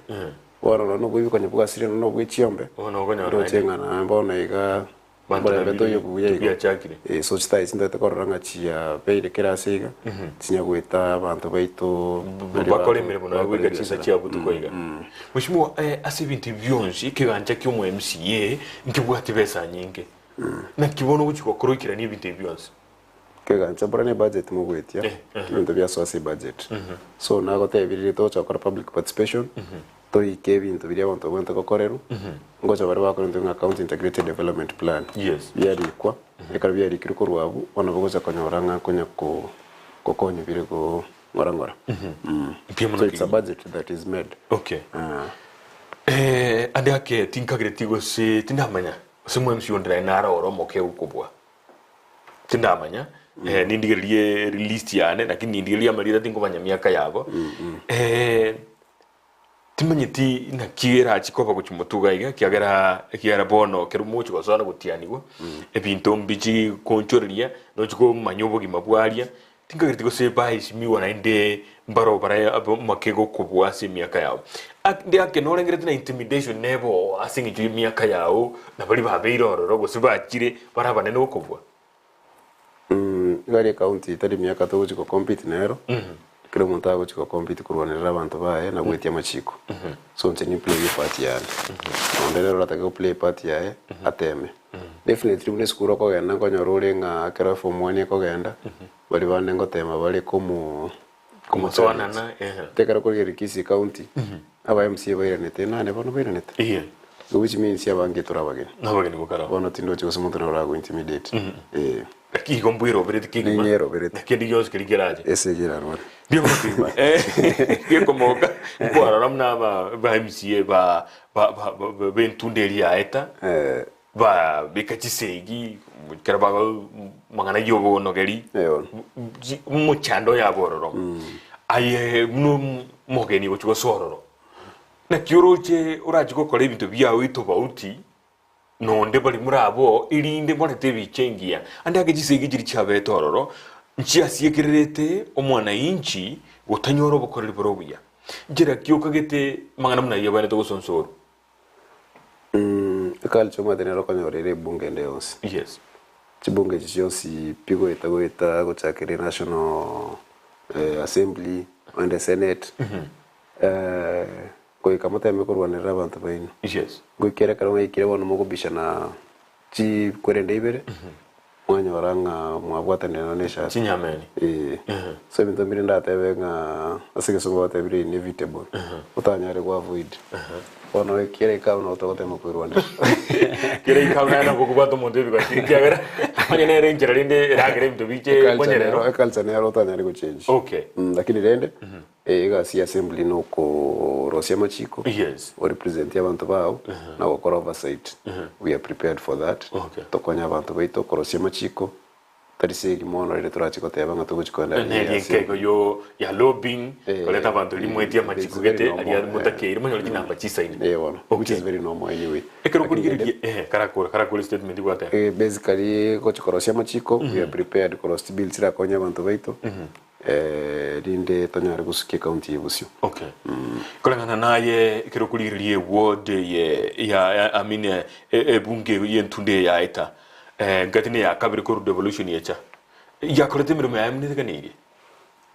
waro no bwibi konye bwasire no bwichiombe ono gonya ro chenga na mbona iga mbona beto yo buye ya chakire so chita isinda te koranga chia beire kerasiga tinya gwita abantu baitu bakore mirimo na gwiga chisa chia butuko iga mushimo ase bintu byonji kiganja kyo mu MCA nkibwati besa nyinge na kibono guchiko kurukira ni bintu byonse keganja brane budget mu gwetia bintu bya source budget so nago te birire to chakora public participation to ike bintu biri abantu bonta kokorero ngocha bari bakora ndu account integrated development plan yes yari kwa ekara byari kiriko rwabu ona bogoza konyoranga konya ko kokonye biri ko ngorangora so it's a budget that is made okay ande ake tinkagire tigo se tindamanya semwe msi ondra inara oromo ke ukubwa tindamanya nindigerie release yane lakini nindigerie amarira tingomanya miaka yabo timanyiti na kira chikopa kuchimutuga iga kiagera bono kerumuchi gosona gutianigwa ebintu mbiji konchoreria no chiko manyobo gimabwaria tingagire tigo se bais miwa na inde mbaro bara makego kubwa se miaka yabo ndi ake no rengere na intimidation nebo asingi ju miaka yao na bali babeiro roro gosibakire barabane no kubwa gari county tari miaka to chiko compete nero kile muntu ago chiko compete kurwanira abantu bae na gwetia machiko so nteni play part yane ondero rataka play part yae ateme definitely mune skuro ko genda ko nyorore nga kera form 1 ko genda bali bande ngotema bali komu kumutwana na tekara ko kisi county aba MCA bayiranete nane bono bayiranete which means yabange turabagene nabagene gukara bono tindo chiko sumuntu na rago intimidate Ki kombuiro berete ki ni nyero berete kendi yos kirigeraje ese gerarwa ndio mtima ke komoka kwara ramna ba MCA ba bentundeli ya eta ba bekachisegi karaba mangana yobo nogeri muchando ya bororo aye no mogeni gochugo sororo na kioroche urachiko kole bintu bya wito bauti no ndebali murabo irinde morete bichengia ande agejisege giri chabetororo nchi asiekerete omwana inchi gutanyoro bokorera borobuya gira kyoka gete mangana muna yabane to gusonsoro kalcho madenero konyorere bunge ndeos yes chibunge chichosi pigo etagoeta gochakere national assembly and the senate ko ikamata mekorwanira abantu baino yes gwikere karonga ikire bono mugubisha na chi kwerende ibere mwanya waranga mwabwatanira nesha chinyameni so bintu mbiri ndatebe nga asige songo batebire inevitable utanyare kwa avoid ono ikire ka uno tokote mukwirwana kire ikauna na bukubato monde biko kiagera manya ne ranger rinde ragere bintu biche bonyerero ekalza ne utanyare ku change okay lakini rende ega si assembly no ko rosia machiko yes o represent abantu bao na gukora oversight we are prepared for that tokonya abantu baito ko rosia machiko tarisegi mono ile turachiko teba nga tuguchikonda ne yekego yo ya lobbying koleta abantu limwetia machiko gete ali mutakeri manyo linamba chisaini wona which is very normal anyway ekero kurigiri karakuri statement gwata basically ko chikorosia machiko we are prepared ko roast bill sira konya abantu baito rinde tonyare gusuke county yebusyo okay kolengana naye kero kuliririe ward ya amine bunge yentunde ya eta gatine ya kabiri ko revolution yecha ya korete mirimo ya amine kaniri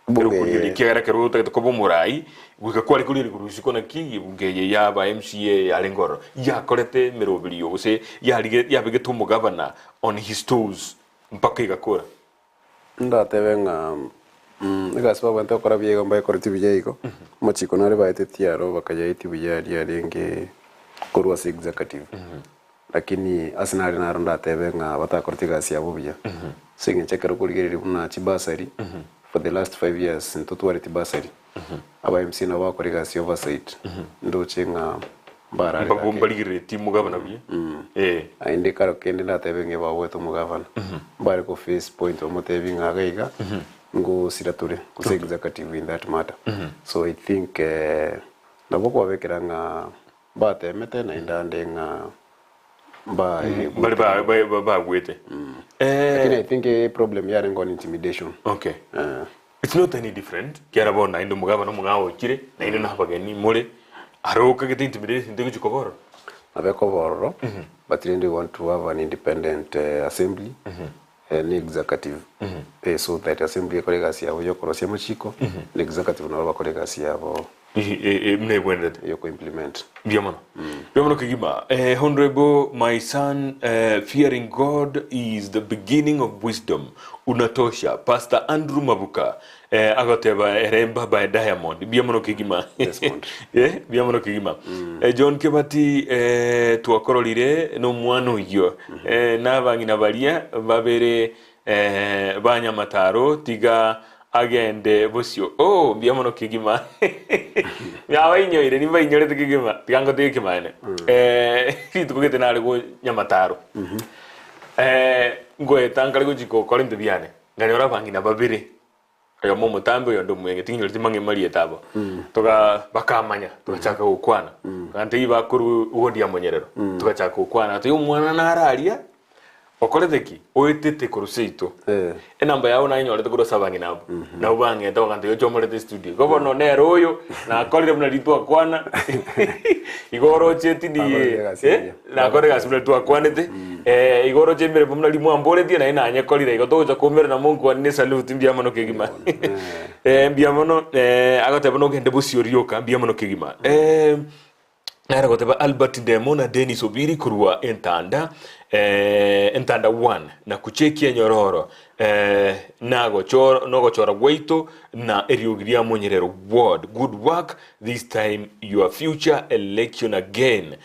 bunge kera kero ko bomurai wika kwari kuliri kurusiko na ki bunge ya ba MCA ya lengoro ya korete mirobili yose ya bige to governor on his toes mpaka igakora ndatebenga gaspa bante kora biega mbaye koriti bijeiko machiko nare baite tiaro bakajaiti bujari arenge korwa executive lakini asinari naro ndatebenga batakoriti gasi yabo bya singe chekero kuligereri kuna chibasari for the last 5 years ntotwari tibasari aba MC na bakore gasi oversight ndo chenga barare mbambali timu governor bya ainde karo kende ndatebenge baweto mu governor bare ko face point omotebinga gaiga ngo sirature ku executive in that matter so I think nabo kwabekera nga batemete na indande nga bali ba gwete lakini I think problem yari ngo intimidation. Okay. It's not any different kiara bona indo mugaba no mugawo kire na indo na bageni mole aroka gete intimidation ndego chikoboro abeko bororo but really want to have an independent assembly and executive so that assembly kolegasi yabo yokorosia machiko the executive na kolegasi yabo mne bwendete yoko implement biamano kigima honorable my son fearing God is the beginning of wisdom unatosha Pastor Andrew Mabuka agoteba eremba by Diamond biamano kigima biamano kigima John Kebati twakororire no mwano yo nabangina balia babere banyamataro tiga agende busyo biamono kigima yawa inyoire nimba inyorete kigima tigango tekimane tukugete nale go nyamataro ngoe tankale go jiko kolinde biane nganyora bangina babiri ayo momo tambo yondo mwenge tinyo timange mali etabo toka bakamanya tukachaka ukwana kante iba kuru ugodia monyerero tukachaka ukwana to umwana nararia okoretheki oetete kuruseito enamba yawo na inyorete kurosa bangi nabo na ubange to kante yo chomorete studio gobono nero oyo na akorire muna litwa kwana igoro cheti ni na akorire gasubule twa kwanete igoro chembere muna limu amborete na ina anye korire igotoja komera na mungu anne salute mbiamano kigima mbiamano agotebono gende busiorioka mbiamano kigima nara goteba Albert Demona Dennis Obiri kurwa entanda 1 na kuchekia nyororo nogo chora gweito na eriogiria monyerero ward good work this time your future election again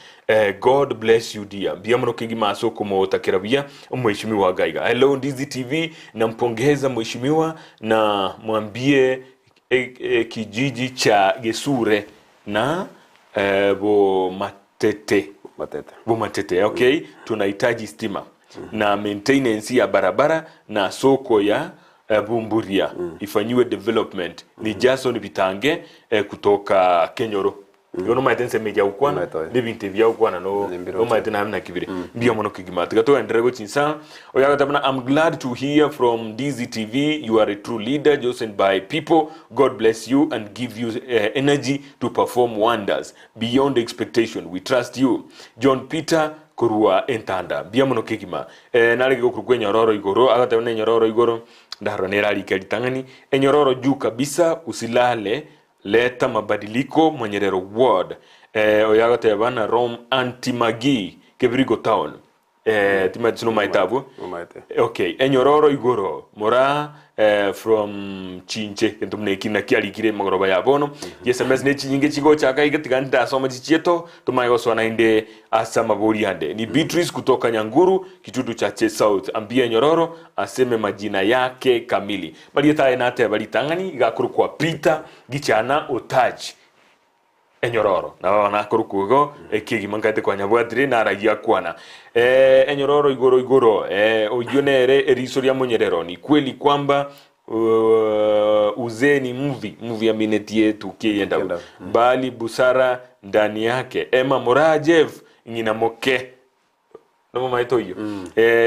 God bless you dear biamano kigima soko motakirabia mheshimiwa Gaiga hello Ndizi TV nampongeza mheshimiwa na mwambie kijiji cha Gesure na bo matete okay tunahitaji stima na maintenance ya barabara na soko ya Bumburia ifanyiwe development ni Jason Bitange kutoka Kenyoro yono maitense meja ukwana nebinte bya ukwana no maitena hamna kibire mbia mono kigimata gato endrego chinsa oyaga I'm glad to hear from DZTV you are a true leader chosen by people God bless you and give you energy to perform wonders beyond expectation we trust you John Peter kurua entanda mbia mono kigima nalege kurukwe nyororo igoro agatabana nyororo igoro ndaro nerali kalitangani enyororo juu kabisa usilale leta mabadiliko mwenyerero ward oyagote bana Rome Antimagi Kebirigo town timatino maitabu okay enyororo igoro mora from Chinche kentumne kina kialikire magoroba yabono SMS ne chinyinge chigo chaka igatiganda asoma chichieto tumayo sona inde asa maburi hande ni Beatrice kutoka Nyanguru kitutu cha South ambia nyororo aseme majina yake kamili balieta enate balitangani igakuru kwa Peter gichana otaji enyororo na wana kurukugo ekigimangate kwa nyabwatire na ragia kwana enyororo igoro oyonere eriso ya monyerero ni kweli kwamba uzee ni movie ya mineti yetu kienda bali busara ndani yake Emma Morajev ngina moke no maito hiyo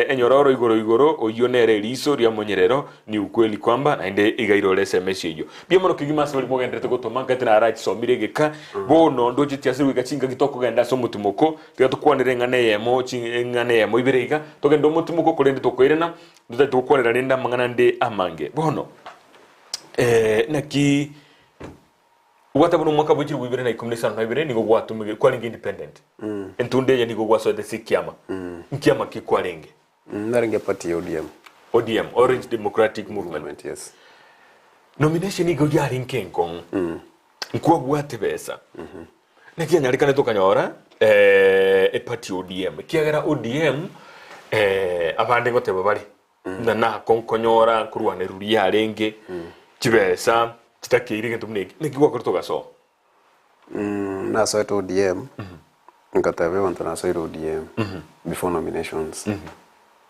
enyororo igoro oyonere eriso ya monyerero ni ukweli kwamba naende igairo SMS hiyo bia mono kigima sori mogendete gotomanga tena arachi somire geka bono ndoje tiasiru gachinga gitoko genda so mutumoko tiga tukwanire ngane yemo ibirega togendo mutumoko kurende tokoirena ndote tukwanira nenda mangana nde amange bono naki wata bono mwaka bujiri wibere na ikomunisa na ibere nigo gwatumige kwalinga independent entunde ya nigo gwaso de sikiama nkiama kikwarenge naringe party ODM Orange Democratic Movement yes nomination igo yari nkenkong nkwa bwate besa nakia nyarikane tokanyora party ODM kiagera ODM abande ngote babali na konkonyora kurwane ruri yarenge kibesa kitakirige tumne nikigwa kurtoga so na so to ODM ngatabe wanta na so ODM before nominations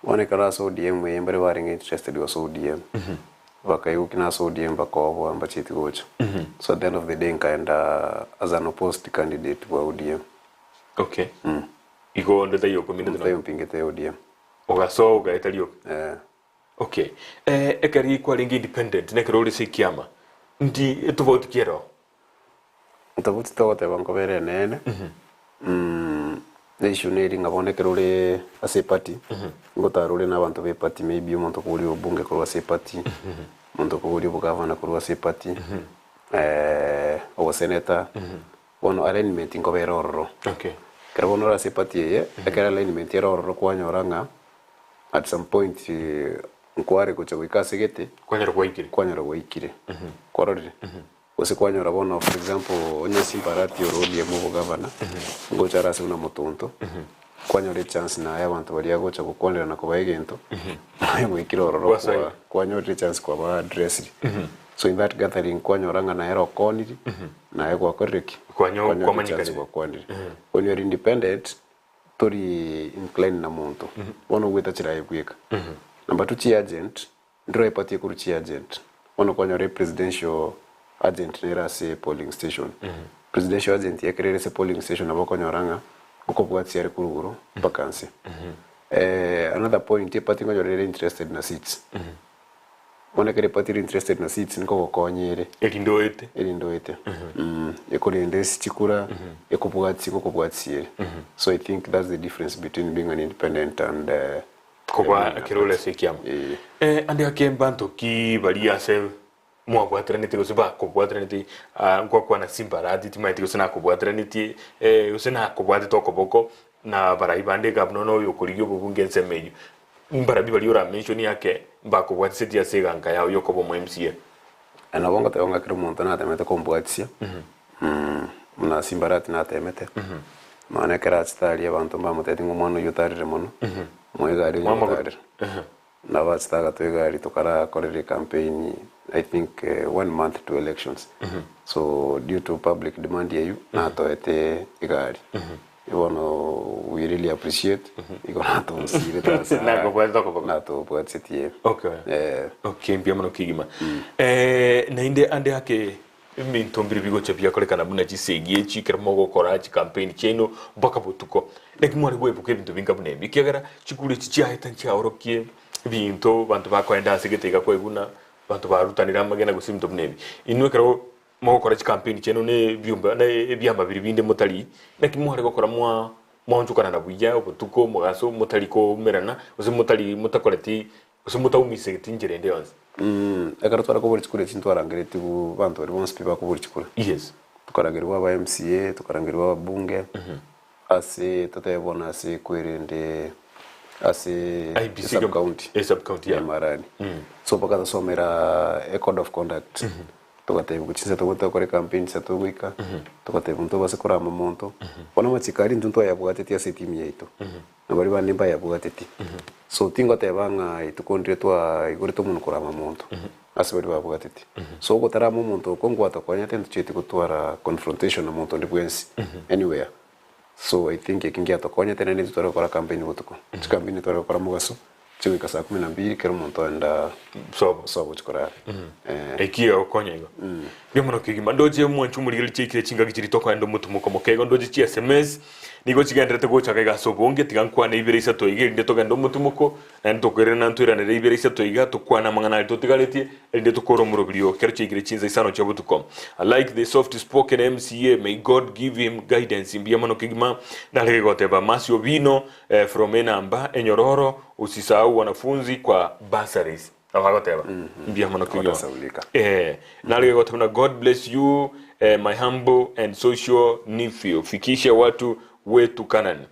one kara so ODM we mbere waring interested was ODM vakaiuki na ODM vakovo amba chiti gocha. So at the end of the day nkaenda as an opposed candidate wa ODM. Okay. Iko ndo tayo community Tayo mpingete ODM. Ogaso ugaeta liyo. Okay. Ekari kwa lingi independent nekero uri sikiama. Ndi tofauti kiero. Tofauti tote bankobere nene. Issue neri ngabonekero uri ase party. Ngotarure n'abantu be party maybe umuntu kuri obunge ko ase party. Umuntu kuri obugavana ko ase party. Owa senator. Bono alignment ngobere ororo. Okay. Karabono ase party ye, akara alignment era ororo kwanyoranga. At some point nkware kucha wikasegete kwanyara waikire korore ose kwanyara bona for example onye simparati orodi mu governor ngocha rase una mutonto kwanyara chance na y'abantu bari yagocha gukonera na kuba egento ayo wikire ororo kwanyara chance kwa ba address. So in that gathering kwanyoranga na era okoniri na yego akoreki kwanyara chance kwa kwaniri when you are independent tori incline na muntu wono gweta chiraye kweka number 2 chi agent ndro ipati ku chi agent wono kwanyore presidential agent nera se polling station presidential agent yakerere se polling station abako nyoranga uko bwatsi yari kuruguru vacancy another point ipati ngorere interested na seats wona kere pati interested na seats niko gokonyere elindoete ekolende sichikura ekobwatsi kokobwatsiere. So I think that's the difference between being an independent and koba kirole sekiam ande akembanto ki balia se mwa bwatraniti kusiba kobwatraniti kwa na simbarati timaiti kusina kobwatraniti usina kobwati tokoboko na baraibande gabnono yokurigyo bubunge nsemeyo mbarabi bali ora mention yake mbako bwati seti ya seganga yao yokobo mu MCA ana bonga tayonga kiri muntu na temete kombwatsia muna simbarati na temete maana kera stali abantu bamutete ngomwana yutarire mono mwegari yutarire na batstaga twegari tukara korere campaign I think 1 month to elections. So due to public demand yeyu na toete igari we really appreciate igona to sire tasa na to bwatsetie. Okay mpia mano kigima na inde ande yake mintombiri bigo chapia kolekana buna chisegie chikiramo gukora chi campaign cheno baka butuko nekimwari gwe buke bintu binga bune bikegara chikure chichahita nchaorokie bintu bantu bakwenda sigitega kweguna bantu barutanira magena gusimto bune inwe karo mo gukora chi campaign cheno ne byumba na ebyamba biri binde mutali nekimwari gukora mwa monjukana na buya obutuko mugaso mutali ko merana uzi mutali mutakoleti uzi mutaumise gitinjere ndeyonse ekara twara ko buri chikure chintwarangireti bu bantu bari bonse piba ko buri chikure. Yes. Tukarangirwa ba MCA tukarangirwa bunge ase tatayibona ase kwerende ase sub county ya Marani. So pakata somera a code of conduct tukatayibu kuchinza tukuta kore campaign satugwika tukatayibu nto base kora mamonto bona machikari ntunto yabwateti ya team yeito nabari banimba yabwateti. So tingo tebanga itukondire twa igorito muno kora mamonto asibari babwateti. So gotara mamonto kongwata kwanya tento cheti kutwara confrontation na monto ndibwensi anywhere. So I think ikingia tokonya tena ndi tutore kora campaign butuko campaign tutore kora mugaso chiwika saa 12 kero monto enda sobo chikora ekia okonya igo byomono kigima ndoje mwanchu muri chikire chinga gichiri toko ndo mutumuko mokego ndoje chi SMS nigo chigendrete gocha kaiga sobonge tigankwana ibere isa toige ndi toga ndo mutumuko ndo kwere na ntwira ne ibere isa toiga tukwana mangana totigaleti ndi tukoro murobrio kero chikire chinza isano chabutuko. I like the soft spoken MCA, may God give him guidance byomono kigima nalege goteba Masio Vino from Enamba Enyororo usisahau wanafunzi kwa bursaries awagoteba byomono kigima nalege goteba God bless you my humble and social nephew fikisha watu wetu Canaan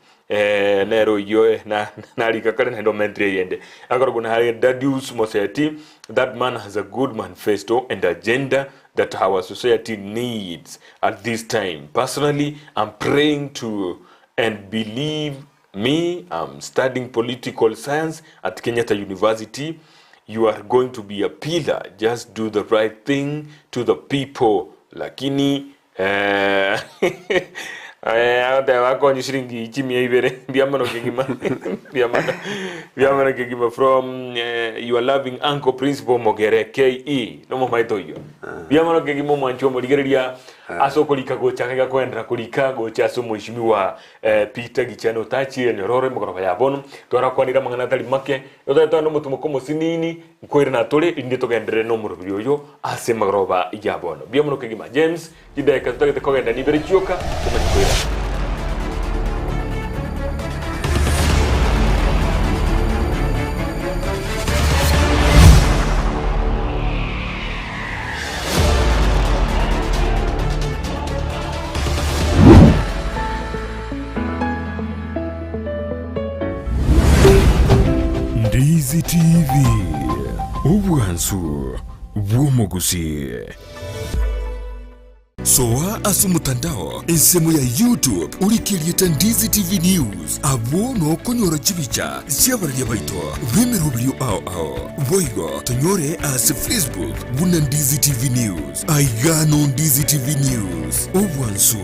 nero yo na nalika kale ndo mentre yende akoroguna hali Dadius Moseti. That man has a good manifesto and agenda that our society needs at this time. Personally, I'm praying to and believe me, I'm studying political science at Kenyatta University. You are going to be a pillar. Just do the right thing to the people. Lakini Ate wako nyishiringi chimia ibere. Biamano kegima. Biamano kegima from your loving uncle Principal Mogere KE. Nomo maito iyo. Biamano kegima mwancho moligeria aso kolika gocha kega kwendra kolika gocha aso mheshimiwa Peter Gichano Tachi Nyorore mukoroba yabono. Twara kwanira mangana tali make. Yoto no mutumo komo sinini nkoire na tole indi togendere no murubyo yo ase mukoroba yabono. Biamano kegima James jideka tutagete kogenda ni bere chioka kumenya. Ndizi TV Ubwansu Bwomogusi Soa asu mutandao ensemo ya YouTube ulikilieta Ndizi TV News abo no konyora chibicha siabarya baito bemerubyo ao boigo tonyore as Facebook buna Ndizi TV News aigano Ndizi TV News Ubwansu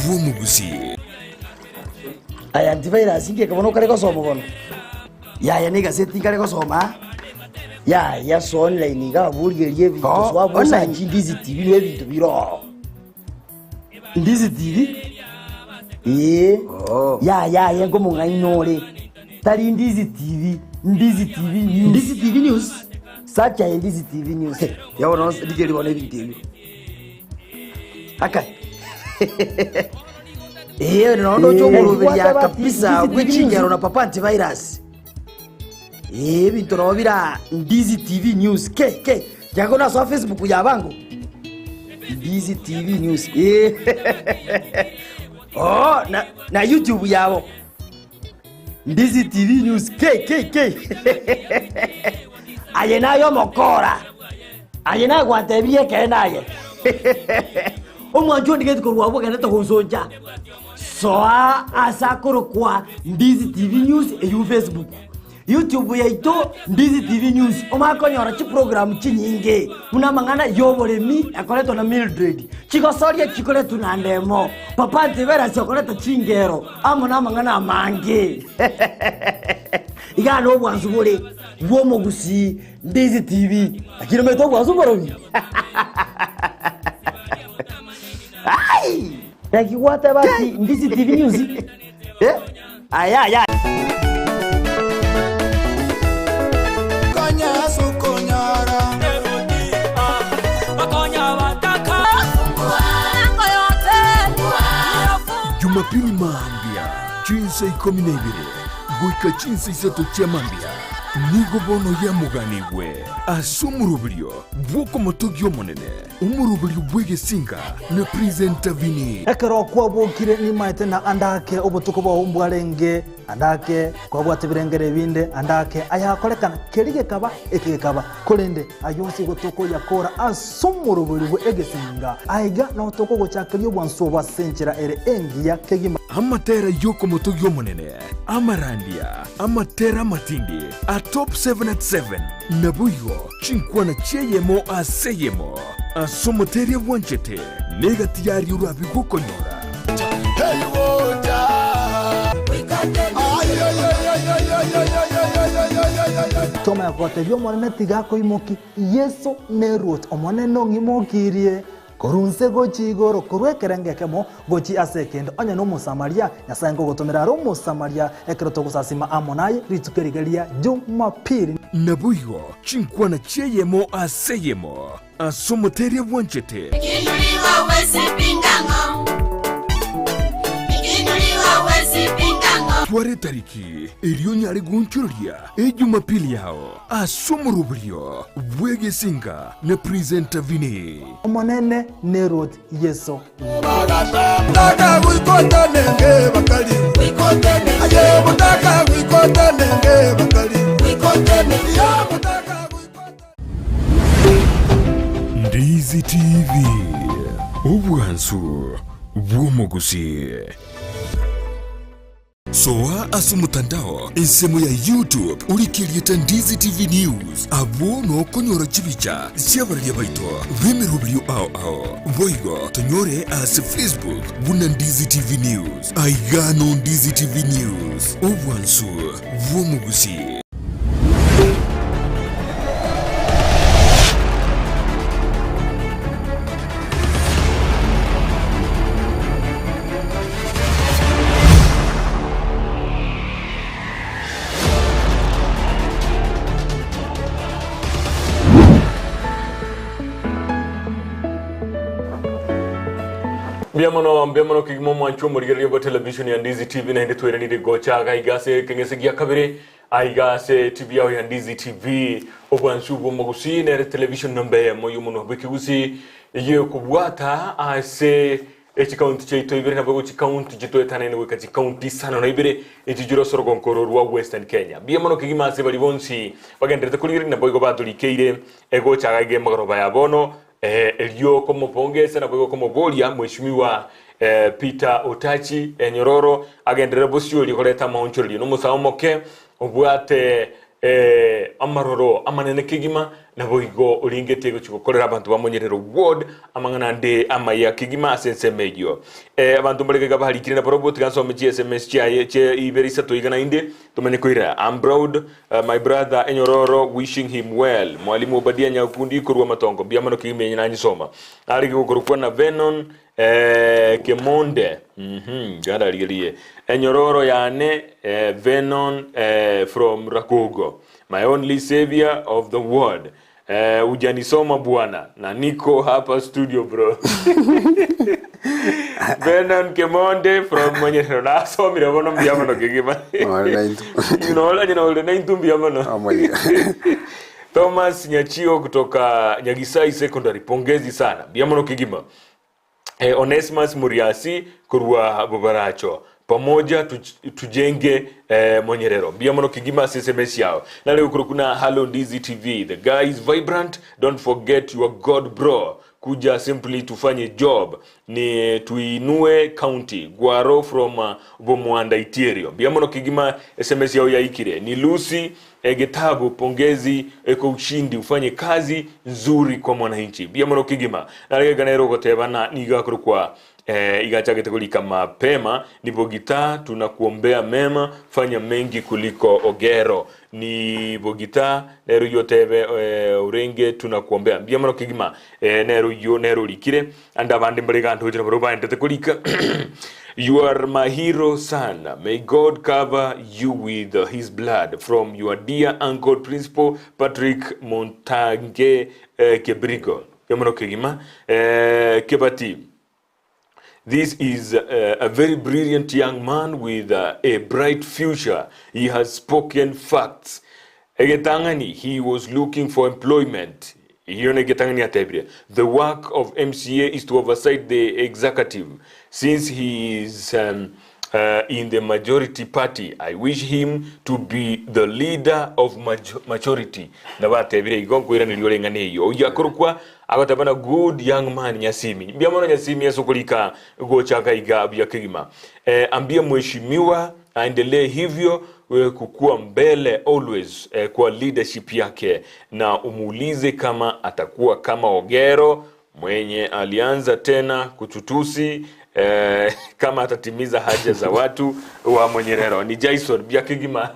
Bwomogusi aya antivirus inge kabono kare ko somo bono ya ni gazeti kare ko soma ya so online ga burgerie video so abo sa Ndizi TV we video biro Ndizi TV ya ngo mungainore tari Ndizi TV Ndizi TV News sacha Ndizi TV News ya wono digeri wona video akai nondo chomurubya kabisa gwicingero na papa antivirus bintu nobira Ndizi TV News ke jago na so Facebook yabango Ndizi TV News na YouTube yabo Ndizi TV News ke aye nayo mokora aye na gwatebie ke naye omwanjo ndigeti kurwabo kana to gonsoja soa asakoro kwa Ndizi TV News e Facebook YouTube yaito Ndizi TV News omakonyora chi program chinyinge muna mangana yoboremi akoleto na Mildred chikosoria chikoleto na ndemo papa antivera chokoleta chingero amuna mangana mange igano obwanzu bole bwomogusi Ndizi TV akino meto bwanzu borobi ai taki wata basi Ndizi TV News aya Jumapili maambia chinsa 12 goika chinsa 3 chia mambia nigo bono ya muganigwe asumurubrio bwoko motogyo monene umurubrio bwege singa ne presenta vini ekero kwa bokire ni maite na andake obotuko bo umbwarenge andake kwa bwate birengere binde andake aya kolekana kerige kaba ekige kaba kolende ayonsi gotoko yakora asumurubrio bwege singa aiga na otoko gochakiryo bwanso basenchera ere engi ya kegima amatera yoko motogyo monene amarandia amatera matindi top 787 nabuyo chinkwana cheyemo aseyemo asomoteria wanchete negati yari urabi gukonyora toma yakote byo monene tigako imoki yeso nerot omone nongi mokirie korunse gochi igoro korwekerenge kemo gochi asekendo anya no musamaria nyasango gotomera ro musamaria ekeroto gusasima amonaye ritukerigeria Jumapili nabuyo chinkwana cheyemo aseyemo asomoteria bwanchete ikinuliwa wesipingango tware tariki eriyo ari gunchuria Jumapili yao asomurubrio bwege singa na presenta vini omonene nerot yeso Mutaka wikota nenge bakali aye mutaka wikota nenge bakali ya mutaka wikota Ndizi TV Ubwansu Bwomogusi soa asu mutandao insemo ya YouTube ulikilieta Ndizi TV News abo no konyora chibicha siabaria baito bemerubrio ao boigo tonyore as Facebook buna Ndizi TV News aigano Ndizi TV News obwansu vomugusi. Biamono kigmo mwancho murigeria bo television ya Ndizi TV na hindi tuwele nide gocha gaigase kengese gia kabire aigase TV yao ya Ndizi TV obwansu bo magusi na television nambe moyo muno biki gusi ye kubwata ase echi county cheito ibere na bogo chi county jito etana ne weka chi county sana na ibere echi juro sorgo nkoro ruwa Western Kenya biamono kigima ase bali bonsi bagendere kuligiri na bogo batuli keire egocha gaige magoroba ya bono elio como pongesa na bwego como bolia mheshimiwa Peter Otachi Nyororo agendera bosio likoleta mauncholi no musaomoke obwate amaroro amanene kigima na boigo olingetego chikokolera abantu bamonyerero ward amangana nde amaya kigima sense medio abantu mbaleke bahalikire na robot kanso mechi SMS che iberisa to igana inde tumenye koira I'm proud my brother Nyororo wishing him well mwalimu Obadia Nyakundi kurwa matongo biamano kigime nanyi soma ali gokorukwa na Venon Kemonde gada ligelie Nyororo yane Venon from Rakogo my only savior of the world ujanisoma bwana na niko hapa studio bro. Venon Kemonde from Monyero na so mi rabono mbiamano kigima mbiamano Thomas Nyachio kutoka Nyagisai Secondary pongezi sana mbiamano kigima Onesimus Muriasi kurwa Bobaracho pamoja tujenge Monyerero biamono kigima SMS yao na leo kuna Hello Ndizi TV the guy is vibrant don't forget your god bro kuja simply tufanye job ni tuinue county Gwaro from Bomwanda Iterio biamono kigima SMS yao ya ikire ni Lucy Getabu pongezi eko ushindi ufanye kazi nzuri kwa mwananchi biamono kigima na leo ganero kotebana niga kurukwa igachagete kulika mapema nipo gita tunakuombea mema fanya mengi kuliko ogero ni bogita nero yotebe urenge tunakuombea biamano kigima nero likire anda bande mbrega ndo jina roba ndete kulika you are my hero son may God cover you with his blood from your dear uncle Principal Patrick Montange Kebrigo biamano kigima kebati. This is a very brilliant young man with a bright future. He has spoken facts. Egetangani, he was looking for employment. The work of MCA is to oversight the executive. Since he is in the majority party, I wish him to be the leader of majority. Nabatebire igonkwira niliyolengane hiyo. Yakurukwa agotabana good young man Nyasimi. Biamono Nyasimi yasokolika gochaka iga byakigima. Ambia mheshimiwa aendelee hivyo kukua mbele always kwa leadership yake na umuulize kama atakuwa kama Ogero mwenye alianza tena kututusi kama atatimiza haja za watu wa Monyerero ni Jason byakigima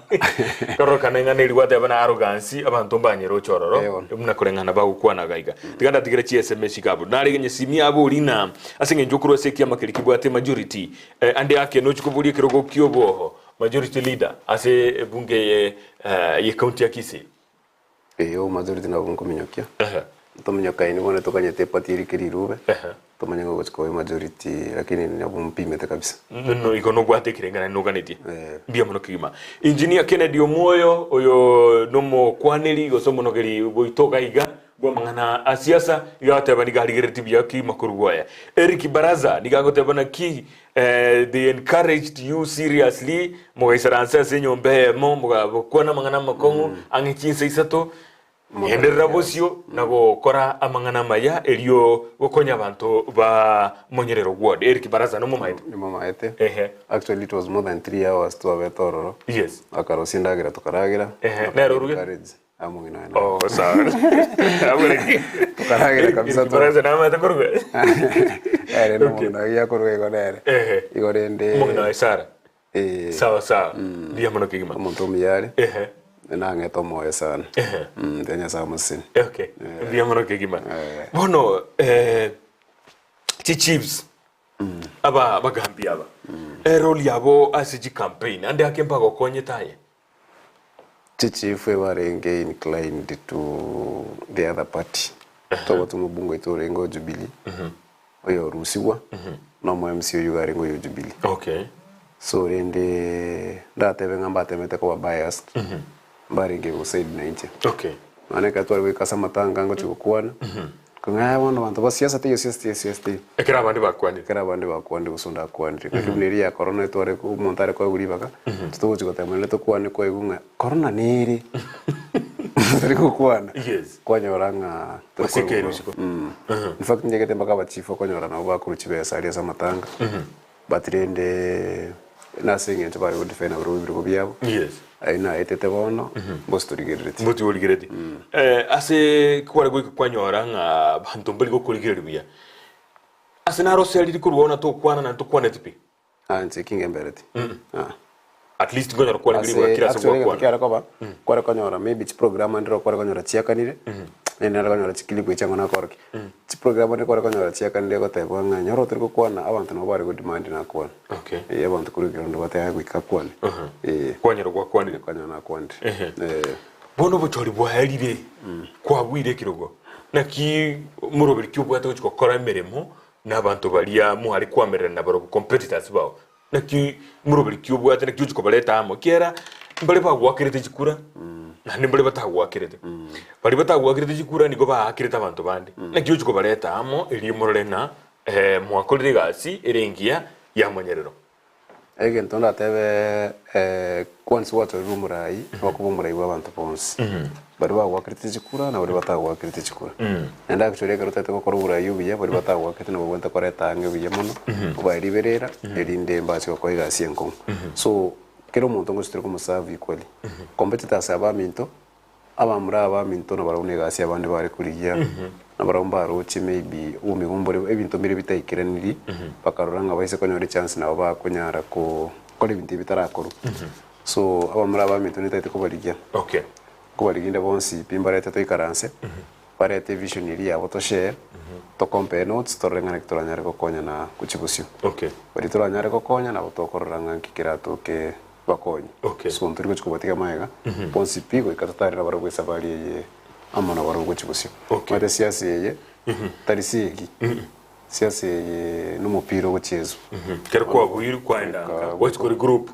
koroka nengane liwate bana arrogance abantu mbanyero chororo mnakurengana bagukwa na gaiga tiganda tigire chi SMS kabo nari genye simia abo lina asenge njukuru sekia makirikibwa ate majority ande yake no chikubulie kirogo kyoboho majority leader ase bunge ye county ya Kisii majority na bungo minyokia tomenyoka ini bone tokanyete patiri kirirube tomanyengo gochiko majority lakini ni abumpimete kabisa no ikono gwate kirengana no ganeti bia mono kigima engineer Kennedy Omoyo oyo nomo kwaneli gosomo no geri boitoka iga gwa mangana asiasa igate bani galigere bia ki makurugwaya Eric Baraza digagote bana ki they encouraged you seriously mo isaransa senyombe mo mo kwana mangana makongu angichinse isato enderera bosio na gukora amang'ana maya elio gukonya abantu ba Monyerero ward Eric Baraza no mumaite ni mamaete ehe actually it was more than 3 hours to abetororo yes akarosindagira tukaragira nero ruge amungina oh sawa abure tukaragira kabisa to Baraza na mata koruga no mungina ya koruga igonere igorende mungina Sara eh sawa ndia mono kigima omuntu miyari nangeto moyo sana ndenya sa musini okay ndia mono kigima bono chiefs aba bagambi aba role yabo asiji campaign ande akempa gokonye taye chief warenge inclined to the other party to watu mubungo itorengo Jubilee oyo rusiwa no mo MC yugarengo yo Jubilee okay so rende ndatebe ngamba temete kwa biased barenge go side 90 okay maneka twari wikasa matanga ngo chukwana kungaya bono bantu ba siasa tiyo siasa ekera bandi bakwandi kera bandi bakwandi gusunda kwandi kakibuneri ya corona itware ku montare kwa gulibaka tutoje gotemele to kwani kwa igunga corona niri tari kukwana yes kwanyoranga Wasikeri usiko in fact njegete mbaka bachifo kwanyorana bakuru chibesa ali sa matanga batrende nasinge ntibari go defend abro biro byabo yes aina etete bono bostorigereti muti uligereti ase kware go kwanyora nga bantu mbali go kuligereti ase naro seli kurwona to kwana na to kwana tipi anti kingembereti at least go nyora kwale ngiri kila sababu kwa kira koba kware konyora maybe chi program ndiro kware konyora chiakanire nene konyora chikili kwe chango na korki chi program ne kware konyora chiakanire ko tebo nga nyoro tiri kwana abantu no bari go demand na kwana okay abantu kuri ndo bataya kwika kwana kwanyora kwa kwani kwanyona kwandi bono bochori bwaherire kwa bwire kirogo naki murobiri cyubwate ko kora emeremo n'abantu baria muhari kwamerera na baro competitors bawo naki murobiri cyubwate naki uko baleta amo kera mbale bagwakirete chikura nandi mbale batagwakirete bali batagwakirete chikura niko baakirete abantu bandi naki uko baleta amo eri murorena mwakorire gasi erengia ya Monyerero ege ntonda tebe kwansi watu rumurai bakubumurai w'abantu bonse bari bagwakirite chikura na bari batagwakirite chikura enda actually karutete ko korubura yubiye bari batagwakirite no bwenta koreta ange biye muno bari berera erinde mbasi ko igasi enko so kero umuntu ngo sitire kumusavi equally competitors abaminto abamura abaminto no barabone gasi abandi bari kuriya na baromba rochi maybe umigombore ebintu mbere bitayikiraniri bakaroranga bahise konyora chance nabo bakonyara ko kole bintu bitarakoro so abamura abaminto nitete ko barigia okay ko bariginde bonsi pimbarete to ikaranse parete vision iri yabo to share to compare notes to rengana kitoranyare ko konya na kuchibusio okay bari toranyare ko konya na botokororanga kikirato ke bakonyi okay so nturi kuchikubatika maega bonsi pigo ikatatarira baro kwesabari ye amana baro kuchibusio mate siasa ye tarisigi siasa ye n'umupira w'uchezo kero kwa bwiri kwanda wachikori group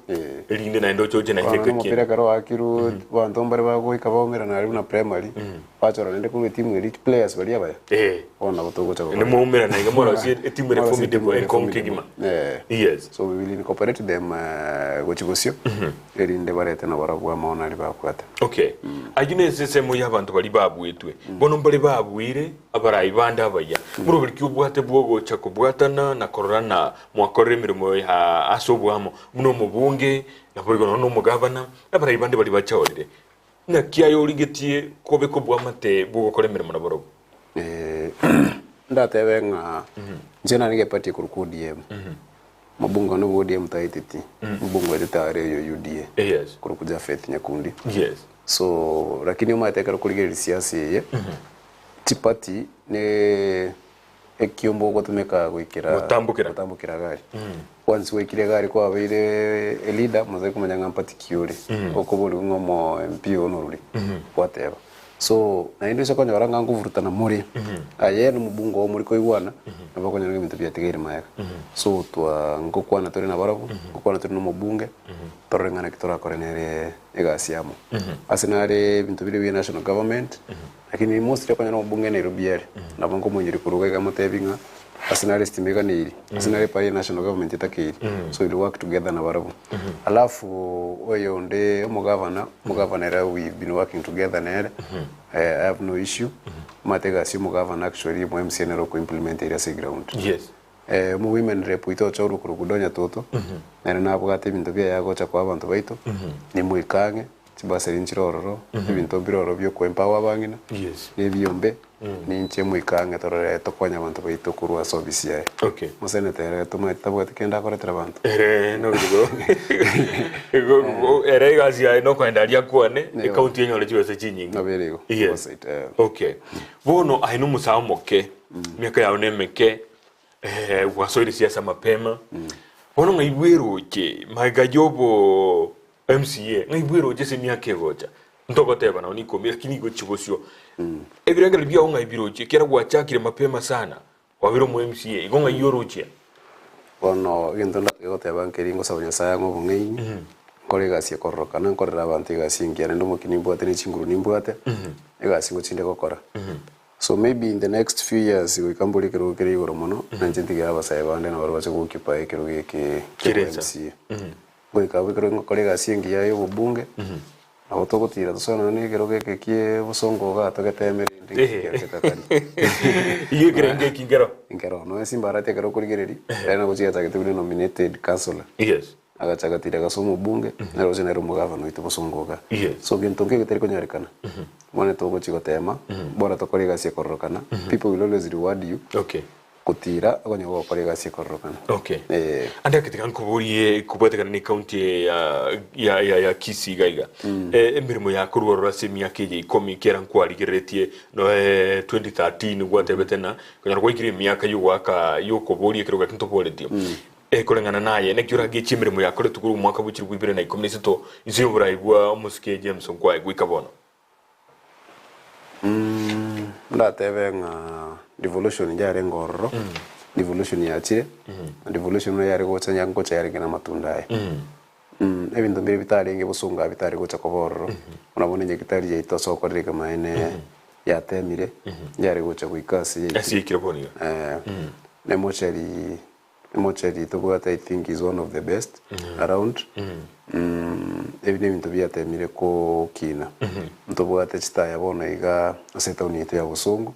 elinde na ndo choje na heke umupira karo akiru bantu mbare bago ikabomera na na primary bachora nende ku timu elite players bali abaya ona botogo chako ne muumera na ngamora si timu re formidable en konkigima yes so we will incorporate them gochigosio elinde barete na baragwa maona ali bakwata okay ajine sese mu yabantu bali babwetwe bono mbali babwire abarayi banda abaya muri buri cyubwate bwogo chako bwatana na korona mwakorera mirimo ya asobwamo muno mubunge nabogo no mugavana abarayi bande bali bachaorire na kiayo uligetie kobe ko bwamate bwogo kore mirimo na borogo ndatebe nga njena nige party ku DM mabungo no ODM taititi mabungo etare yo UDA yes kurukuja Faith Nyakundi yes so lakini umatekera kuligera siasa ye tipati ne ekiombo gotumeka gwikira gutambukira gari once wikire gari kwa beire leader muze kumenya ngampati kiure okobori ngomo MP onururi whatever so na indo soko nyoranga nguvurutana muri aye no mubungo wo muri ko igwana nabakonya n'ibintu byategera mayaka so twa ngokwana turi na barabu ngokwana turi no mubunge torengana kitora korenere egasiamo asinare bintu biri national government lakini mostly kwa no mubunge Nairobi yare nabongo munyiri kuruga gamutebinga asinari stimika niri asinari pari national government itakiri so we'll work together na barabu alafu oyo nde mugavana era we've been working together nere I have no issue matega si mugavana actually mu MCN ro ko implement area say ground yes mu women rep ito choro kurukudonya toto nere nabugate bintu bya yagocha kwa abantu baito ni muikange tibaseri nchirororo ibintu biroro byo ko empower bangina yes ni byombe ni nche muikange torore tokonya abantu baito kurwa service yae okay musenetere tumwe kenda koretera abantu no bigo ere gazi ya no kwenda ria kuone county yenyole chiwese chinyingi no berigo yes okay bono aino musamoke miaka ya onemeke wasoire siasa mapema bono ngaibwero che magajobo MCA ngaibwero je se miaka gocha ntogoteba na niko lakini go chibosio ebirengere bya ngaibiro che kera gwachakire mapema sana wabiro mu MCA igonga yoroche bono gintu ndagoteba nkeringo sabanya saya ngo bungeini kore gasi korroka nan korera abantu gasi ngiana ndo mukini mbwate ni chinguru nimbwate egasi ngo chinde gokora so maybe in the next few years we can buli kero kere igoro mono na ntindigira abasaya bande na barwache kukipa ekero geke MCA bwe kawe kero kore gasi ngiya yo bubunge abo togotira tusona ni kero geke kie busongo ga togetemere ndi ketakani iye kerenge kingero ingero no simbarate kero kurigereri era kuchia taketubule nominated councillor yes agachagatira gasomo bunge na roje na rumo gavana ito busongoga so gintonke gitari konyarekana mwana togo chigotema bora tokore gasi korokana people will always reward you okay kutira agonye go kore gasi korokana okay anda kitika nkuburiye kubate kana ni county ya Kisii gaiga emirimo ya kurworora semia keje ikomi kera nkwarigeretie no 2013 gwatebetena kanya rwigire miaka yugwaka yokoburiye kiruga kintopoletio kurengana naye nekyura gichimirimo ya kore tukuru mwaka buchiri gwibire na ikominisito izo burayigwa omusike James Nkwaye gwikabono ndatebe nga devolution njare ngororo devolution yache devolution yari gocha nyangocha yari gina matunda ebintu mbere bitari nge busunga bitari gocha kobororo unabone nge kitari je itoso koreka maene yatemire yari gocha kuikasi asikira boniga Mochari Togoata I think is one of the best around. Ebine bintu byatemire ko kina. Ntoboate chitaya bona iga aseta unite ya busungu.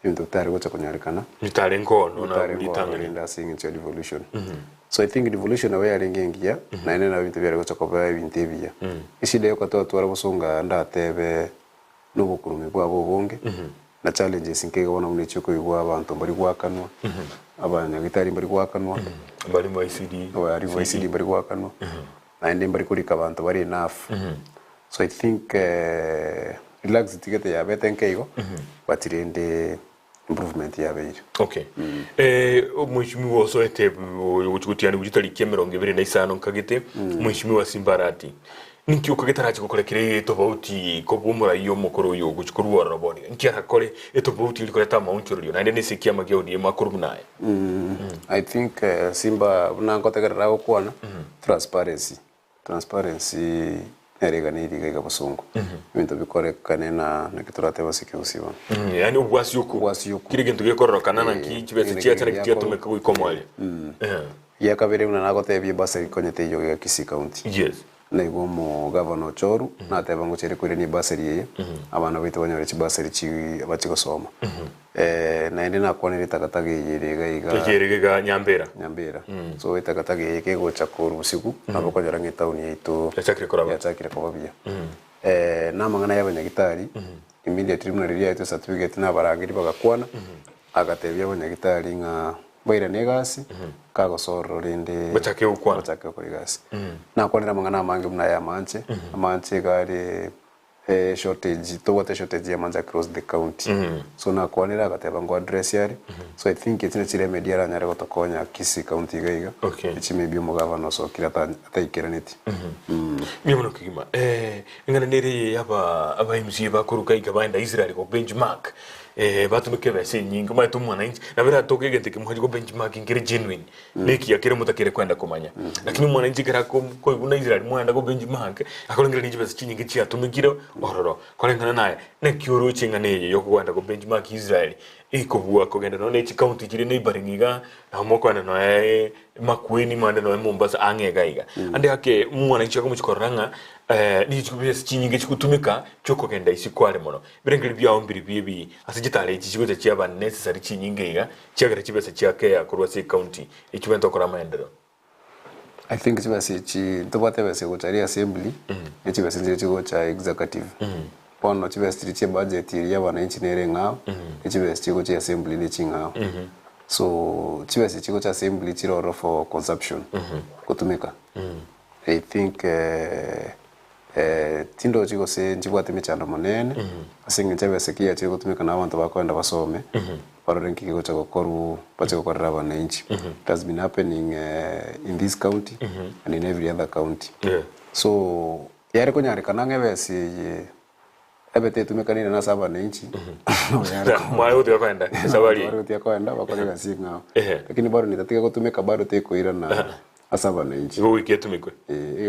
Bintu tari gocha kunyarekana. Bitare ngono na bitanga linda sing into devolution. So I think devolution awe yarengengia na ene na bintu byari gocha koba bintu ebya. Ishide yo katwa twara busunga ndatebe n'ubukurumi bwabo bonge. Na challenges nkege bona muri cyo kwigwa abantu bari gwakanwa abanya gitari bari gwakanwa bari mu ICD bari mu ICD bari gwakanwa na ende bari kurika abantu bari enough so I think relax tigete ya bete nkego batirende improvement ya beire okay mwishimi woso ete uchukutiani ujitali kemeronge bere na isano nkagete mwishimi wa Simbarati ninki ukagitaraje gukorekere tofauti ko bumura iyo mukoro yo guchukuru waraboni nki arakore etofauti liko leta maunchoro na ndene sikia magyo ni makuru naye I think Simba unangotegerera ukwana transparency erega niri ga busungu ibintu bikorekane na kiturate basike usiba yani ubwasi yuko kiri gintu gikororokana na nki kibetse cyatare kitiyatumeka kuikomwale ya kabere una nagotebye basari konyete yo ya Kisii County yes na igomo governor Choru na tebango chere kure ni basari ye abana bito banyore chibasari chi abachigosoma na ende na kwanire takatage yere ga Nyambera so takatage yeke gocha kuru usiku naboko nyora ngitauni yito yachakire korabia na mangana y'abanyagitari immediately muna ririya ito certificate na barangiri bagakwana agatebya abanyagitari nga baira negasi kago sorro rende bachake ukwana kuri gasi na kwanira mangana mangi muna ya manche gari shortage shortage ya manza across the county so na kwanira agateba ngo address yari so I think it's not chile media ra nyare gotokonya Kisii County gaiga ichi maybe mo governor so kira ataikira neti mimono kigima ingana nere aba MC bakuruka igabaenda Israel ko benchmark batumike bese nyingi maitu mwananchi na bera toke gete kimwaji ko benchmarking kire genuine neki yakire mutakire kwenda kumanya lakini mwananchi kira ko iguna Israel mwenda ko benchmark akolengira ni bese chinyingi chia tumikire ororo kolengana naye ne kiuru chingane yo kwenda ko benchmark Israel iko buwa ko genda no ne county kire ne baringiga na moko na no makueni mande no Mombasa angegaiga ande hake mwananchi ko muchikoranga ni chikubese chinyingi chikutumika choko genda isikware mono birengeri byawo mbiri bibi asijitale ikigo cyaba necessary chinyingiga cyagara kibese cyake ya kurwase county ikibento kora maendero I think kibese chi tobate bese go chari assembly kibese nje chigo cha executive pono kibese chi budget ya wananchi nere ngao kibese chigo cha assembly ni chingao so kibese chigo cha assembly chiroro for consumption kutumika I think tindo chiko se njibwate michando monene asinge chabese kia chiko tumika na abantu bakwenda basome parorenki kiko chako koru pache kokorera wananchi it has been happening in this county and in every other county so yare konyare kanange bese ebete tumika nina na saba wananchi mwayo uti kwenda sabari mwayo uti kwenda bakorera singa lakini bado nitatika kutumika bado teko ira na asaba wananchi go iketumikwe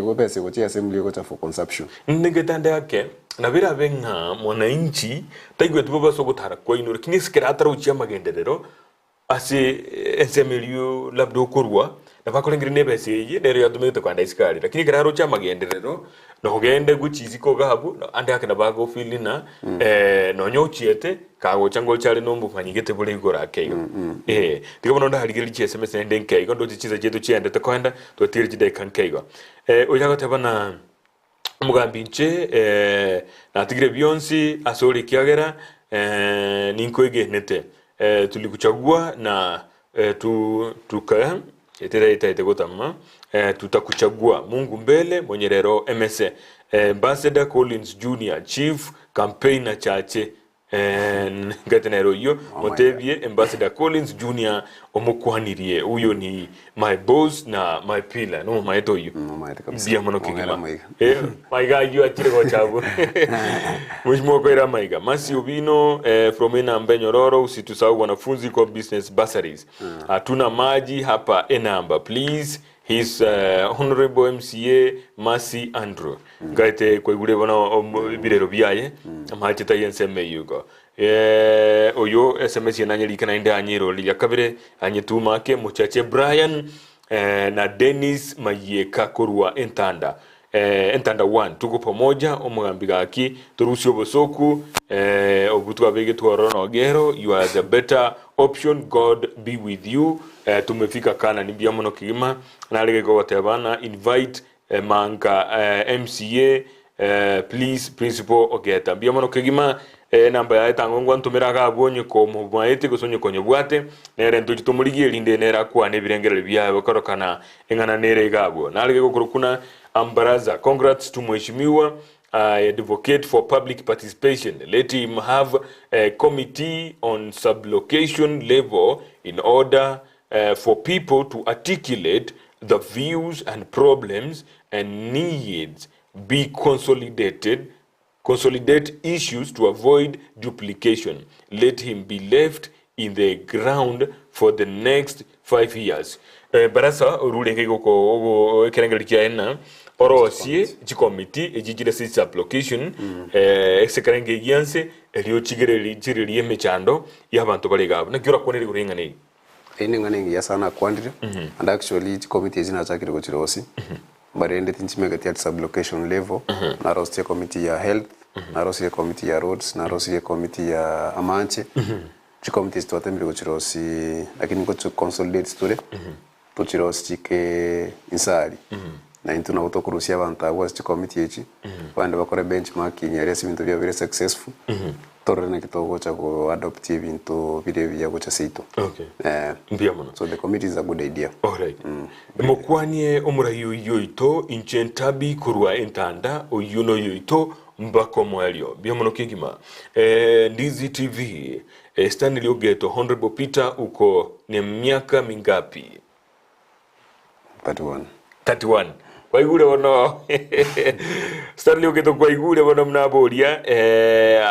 go bese go chia assembly go cha for consumption ningetande yake na bira benga mwananchi taigwe tuba so gutara kwa ino kini sikira atara uchia magenderero ase ensemelio labdo kurwa na bakolengire nebese ye rero yatumite kwanda isikari lakini kiraro cha magenderero no hogende guchizi ko gabu ande yake na bago filina no nyochiete kago chango chale no mbufanyigete bule igora keigo tigono nda haligiri chi SMS ende keigo ndo chiza chetu chiende to kwenda to tiri jide kan keigo oyago tabana mugambi nche na tigire bionsi asori kiagera ninkoege nete tulikuchagua na tuka ite gotama tutakuchagua Mungu mbele mwenye rero MSA Ambassador Collins Junior Chief Campaigner chache ngatenero yo motebie Ambassador Collins Junior omukwaniriye uyo ni my boss na my pillar no maeto yo bia mono kigima maiga yo atire go chabu mujimo ko era maiga masi ubino from Enamba Nyororo usitusahau wanafunzi kwa business bursaries hatuna maji hapa Enamba please his honorable MCA Masi Andrew gaite kwa igure bana birero biaye amachita yenseme yugo oyo SMS yananyeli kana inde anyiro ya kabire anyetuma ke muchache Brian na Dennis Mayeka kurwa Entanda Entanda 1 tuko pamoja omugambiga aki turusyo bosoku obutwa bege twaro ogero you are the better option God be with you tumefika kana ni bia mono kigima na lege go watebana invite manka MCA please principal ogeta bia mono kigima namba ya tangongwa ntumira gabonye ko mubwaete gusonye konye bwate nere ntuji tumuligie linde nera kwa ne birengere bya bakorokana engana nere gabo na lege go kurukuna ambaraza congrats to mheshimiwa advocate for public participation let him have a committee on sublocation level in order for people to articulate the views and problems and needs be consolidate issues to avoid duplication. Let him be left in the ground for the next 5 years. Barasa ruling go kerengelikia ena orosie committee ejijire sublocation exekerenge gianse elio chigere chiriri emechando yabantu bali gabo nakira koneri kurengane ine ngane ya sana kwandire and actually committee zina chakire go chirosi barende tinchimega at sublocation level na roster committee ya health na roster committee ya roads na roster committee ya amanche committee stotembe go chirosi lakini go to consolidate story to chirosi chike insari na intuna utokurusia abantu abo committee echi bande bakore benchmarking ya ibintu bya very successful torrena kitogo cha go adopt ibintu bire bya go cha seito mbiamono so the committee is a good idea alright mokwanie omurayo yoito inchentabi kurwa Entanda oyuno yoito mbako mwelio biamono kigima Ndizi TV Stanley Ogeto Honorable Peter uko ni miaka mingapi 31 kwa igure bono Stanley Ogeto kwa igure bono mnaboria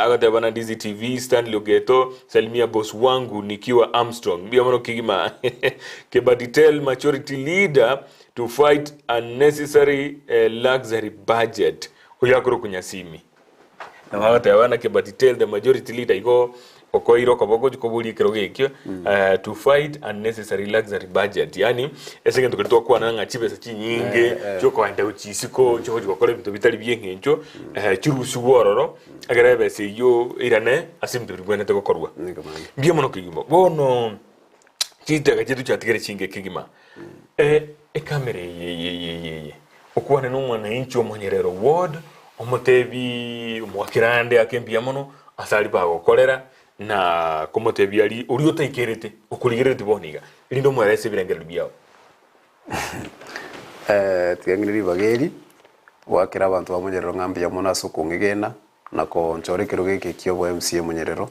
agate bana DZTV Stanley Ogeto salimia boss wangu nikiwa Armstrong bia bono kigima Kebatitel majority leader to fight unnecessary luxury budget oyakoro kunyasimi na agate bana Kebatitel the majority leader igo okoiro kaboko kubuli kirogekyo to fight unnecessary luxury budget yani esenge tukitwa kwa nanga chibesa chinyinge cyo kwanda uchisiko cyo gukora ibintu bitari byenkenjo chirusu gororo agarebe se yo irane asimtu bwene te gukorwa biye mono kigimo bono chitega chitu chatigere chinge kigima kamera ye okwane no mwana incho monyerero ward omotebi omwakirande akembia mono asali ba gukorera na komote biali uri utaikerete ukurigirete boniga irindo mwarese birengero byao tigangiri bageri wakira abantu bamunyerero ngambia mona sukungigena nako nchorekero geke kyobo MCA munyerero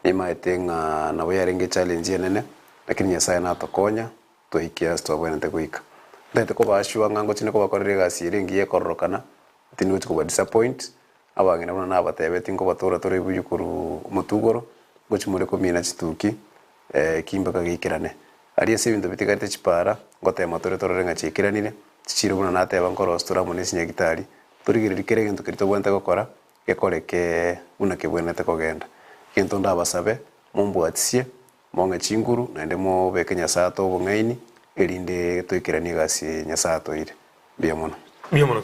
nimaetenga nabo yarenge challenge nene lakini nyasaye natokonya toikia stobwene kuika ndete ko bashwa ngango chine ko bakorere gasi irengiye kororokana tini uti ko disappoint abangina bana nabatebeti ngo batora tore buyukuru mutugoro gochimure ko mina chituki kimba kagikirane ari ese bintu bitigate chipara ngotema tore torenga chikiranire chichiro buna nateba nkorostura munisi nyagitari turigirira kere gintu kirito bwente gukora gekoreke una kebwenete kogenda kintu ndabasabe mumbwatie monga chinguru nande mo bekenya sato bongaini erinde toikirani gasi nyasato ire biamono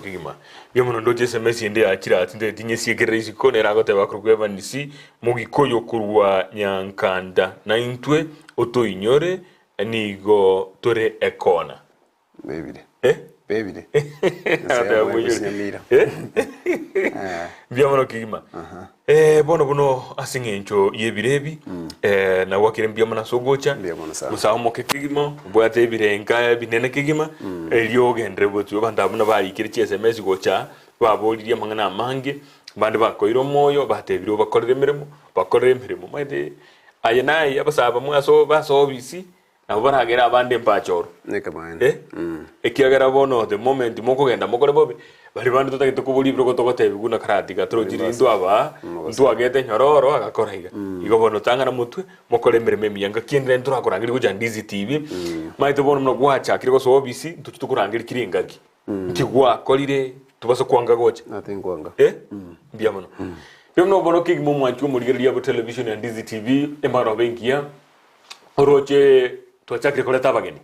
kigima biamono ndo SMS inde akira atinde tinye siegerezi konera gote bakrugweva nisi mugikoyo kurwa nyankanda na intwe otoinyore nigo tore ekona bebide bebide biamono kigima bono asingencho yebirebi na wakire biamona sogocha musaho kigima bwate birenga binene kigima elio gendre botu bandabuna bari kiri SMS gocha babolirie mangana mange bandi bakoiro moyo batebiro bakorere mirimo maide ayenai abasaba mwaso basobisi nabo baragera abande mpachoro nekamane ekiagera bono the moment moko genda mokore bobe bari bandi tutagite kubulibiro gotogote biguna karati gatrojiri ndwaba ndwagete nyororo agakora iga igo bono tangana mutwe mokore mirime miyanga kiendre ndurakurangiri kuja DZTV maite bono mno gwacha kiriko sobisi tutukurangiri kiringaki kigwa kolire tubaso kwanga gocha natingwanga biamono bimno bono kigimo mwanchu murigeria bo television and DZTV emaro bengia oroche twachakire koleta bageni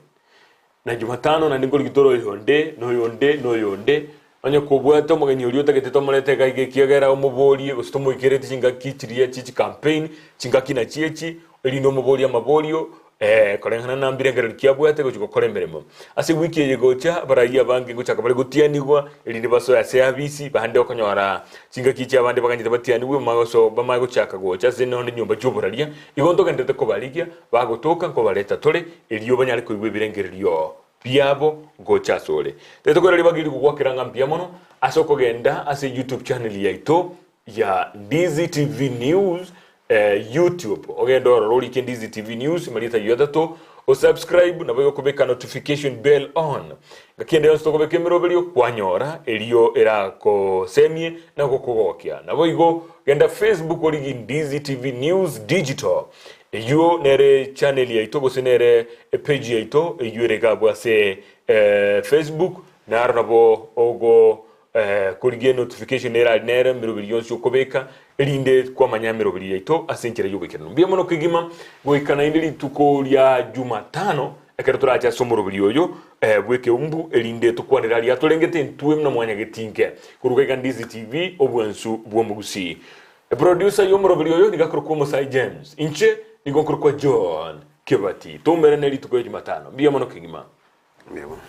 na Jumatano na ndingoli gitoro yonde anya kubwata mugeni uri utagete tomorete gaige kiagera umubolie gustomo ikerete cinga kichiria chichi campaign cinga kina chiechi elino mubolia mabolio korengana nambire ngero kiabwate guchiko koremeremo ase wiki yegocha baraiya bangi guchaka bari gutianigwa elinde baso ya service bahande okonyora cinga kichi abande baganyite batianigwe magoso bamago chaka gocha zino ndi nyumba cyoburaria igondo gendete ko barigia bagotoka ko bareta tore eliyo banyari ko ibirengererio biabo gocha sole teto ko rari bagiri kugwakira ngambia mono asoko genda ase YouTube channel yaito ya DZTV News YouTube ogendo rori ke DZTV News marita yodato o subscribe na bayo kubeka notification bell on gakiende yo stoko bekemero belio kwanyora eliyo era ko semie na ko kugokya na boigo genda Facebook origi DZTV News Digital eyo nere channel yaito gosenere page yaito eyo rega bwase Facebook na arnabo ogo kurige notification era nere mirobirion shokobeka elinde kwa manyamiro biri yaito asenkere yobekera mbia mono kigima goikana indiri tuko lya Jumatano ekero turacha somoro biri oyo bweke umbu elinde tukwanira lya tolengete ntwe mna mwanya getinke kuruga kan DZTV obwansu bwomugusi producer yomoro biri oyo nigakro kwa Mosai James inche nigokro kwa John Kebati tomere neli tuko Jumatano mbia mono kigima mbia mono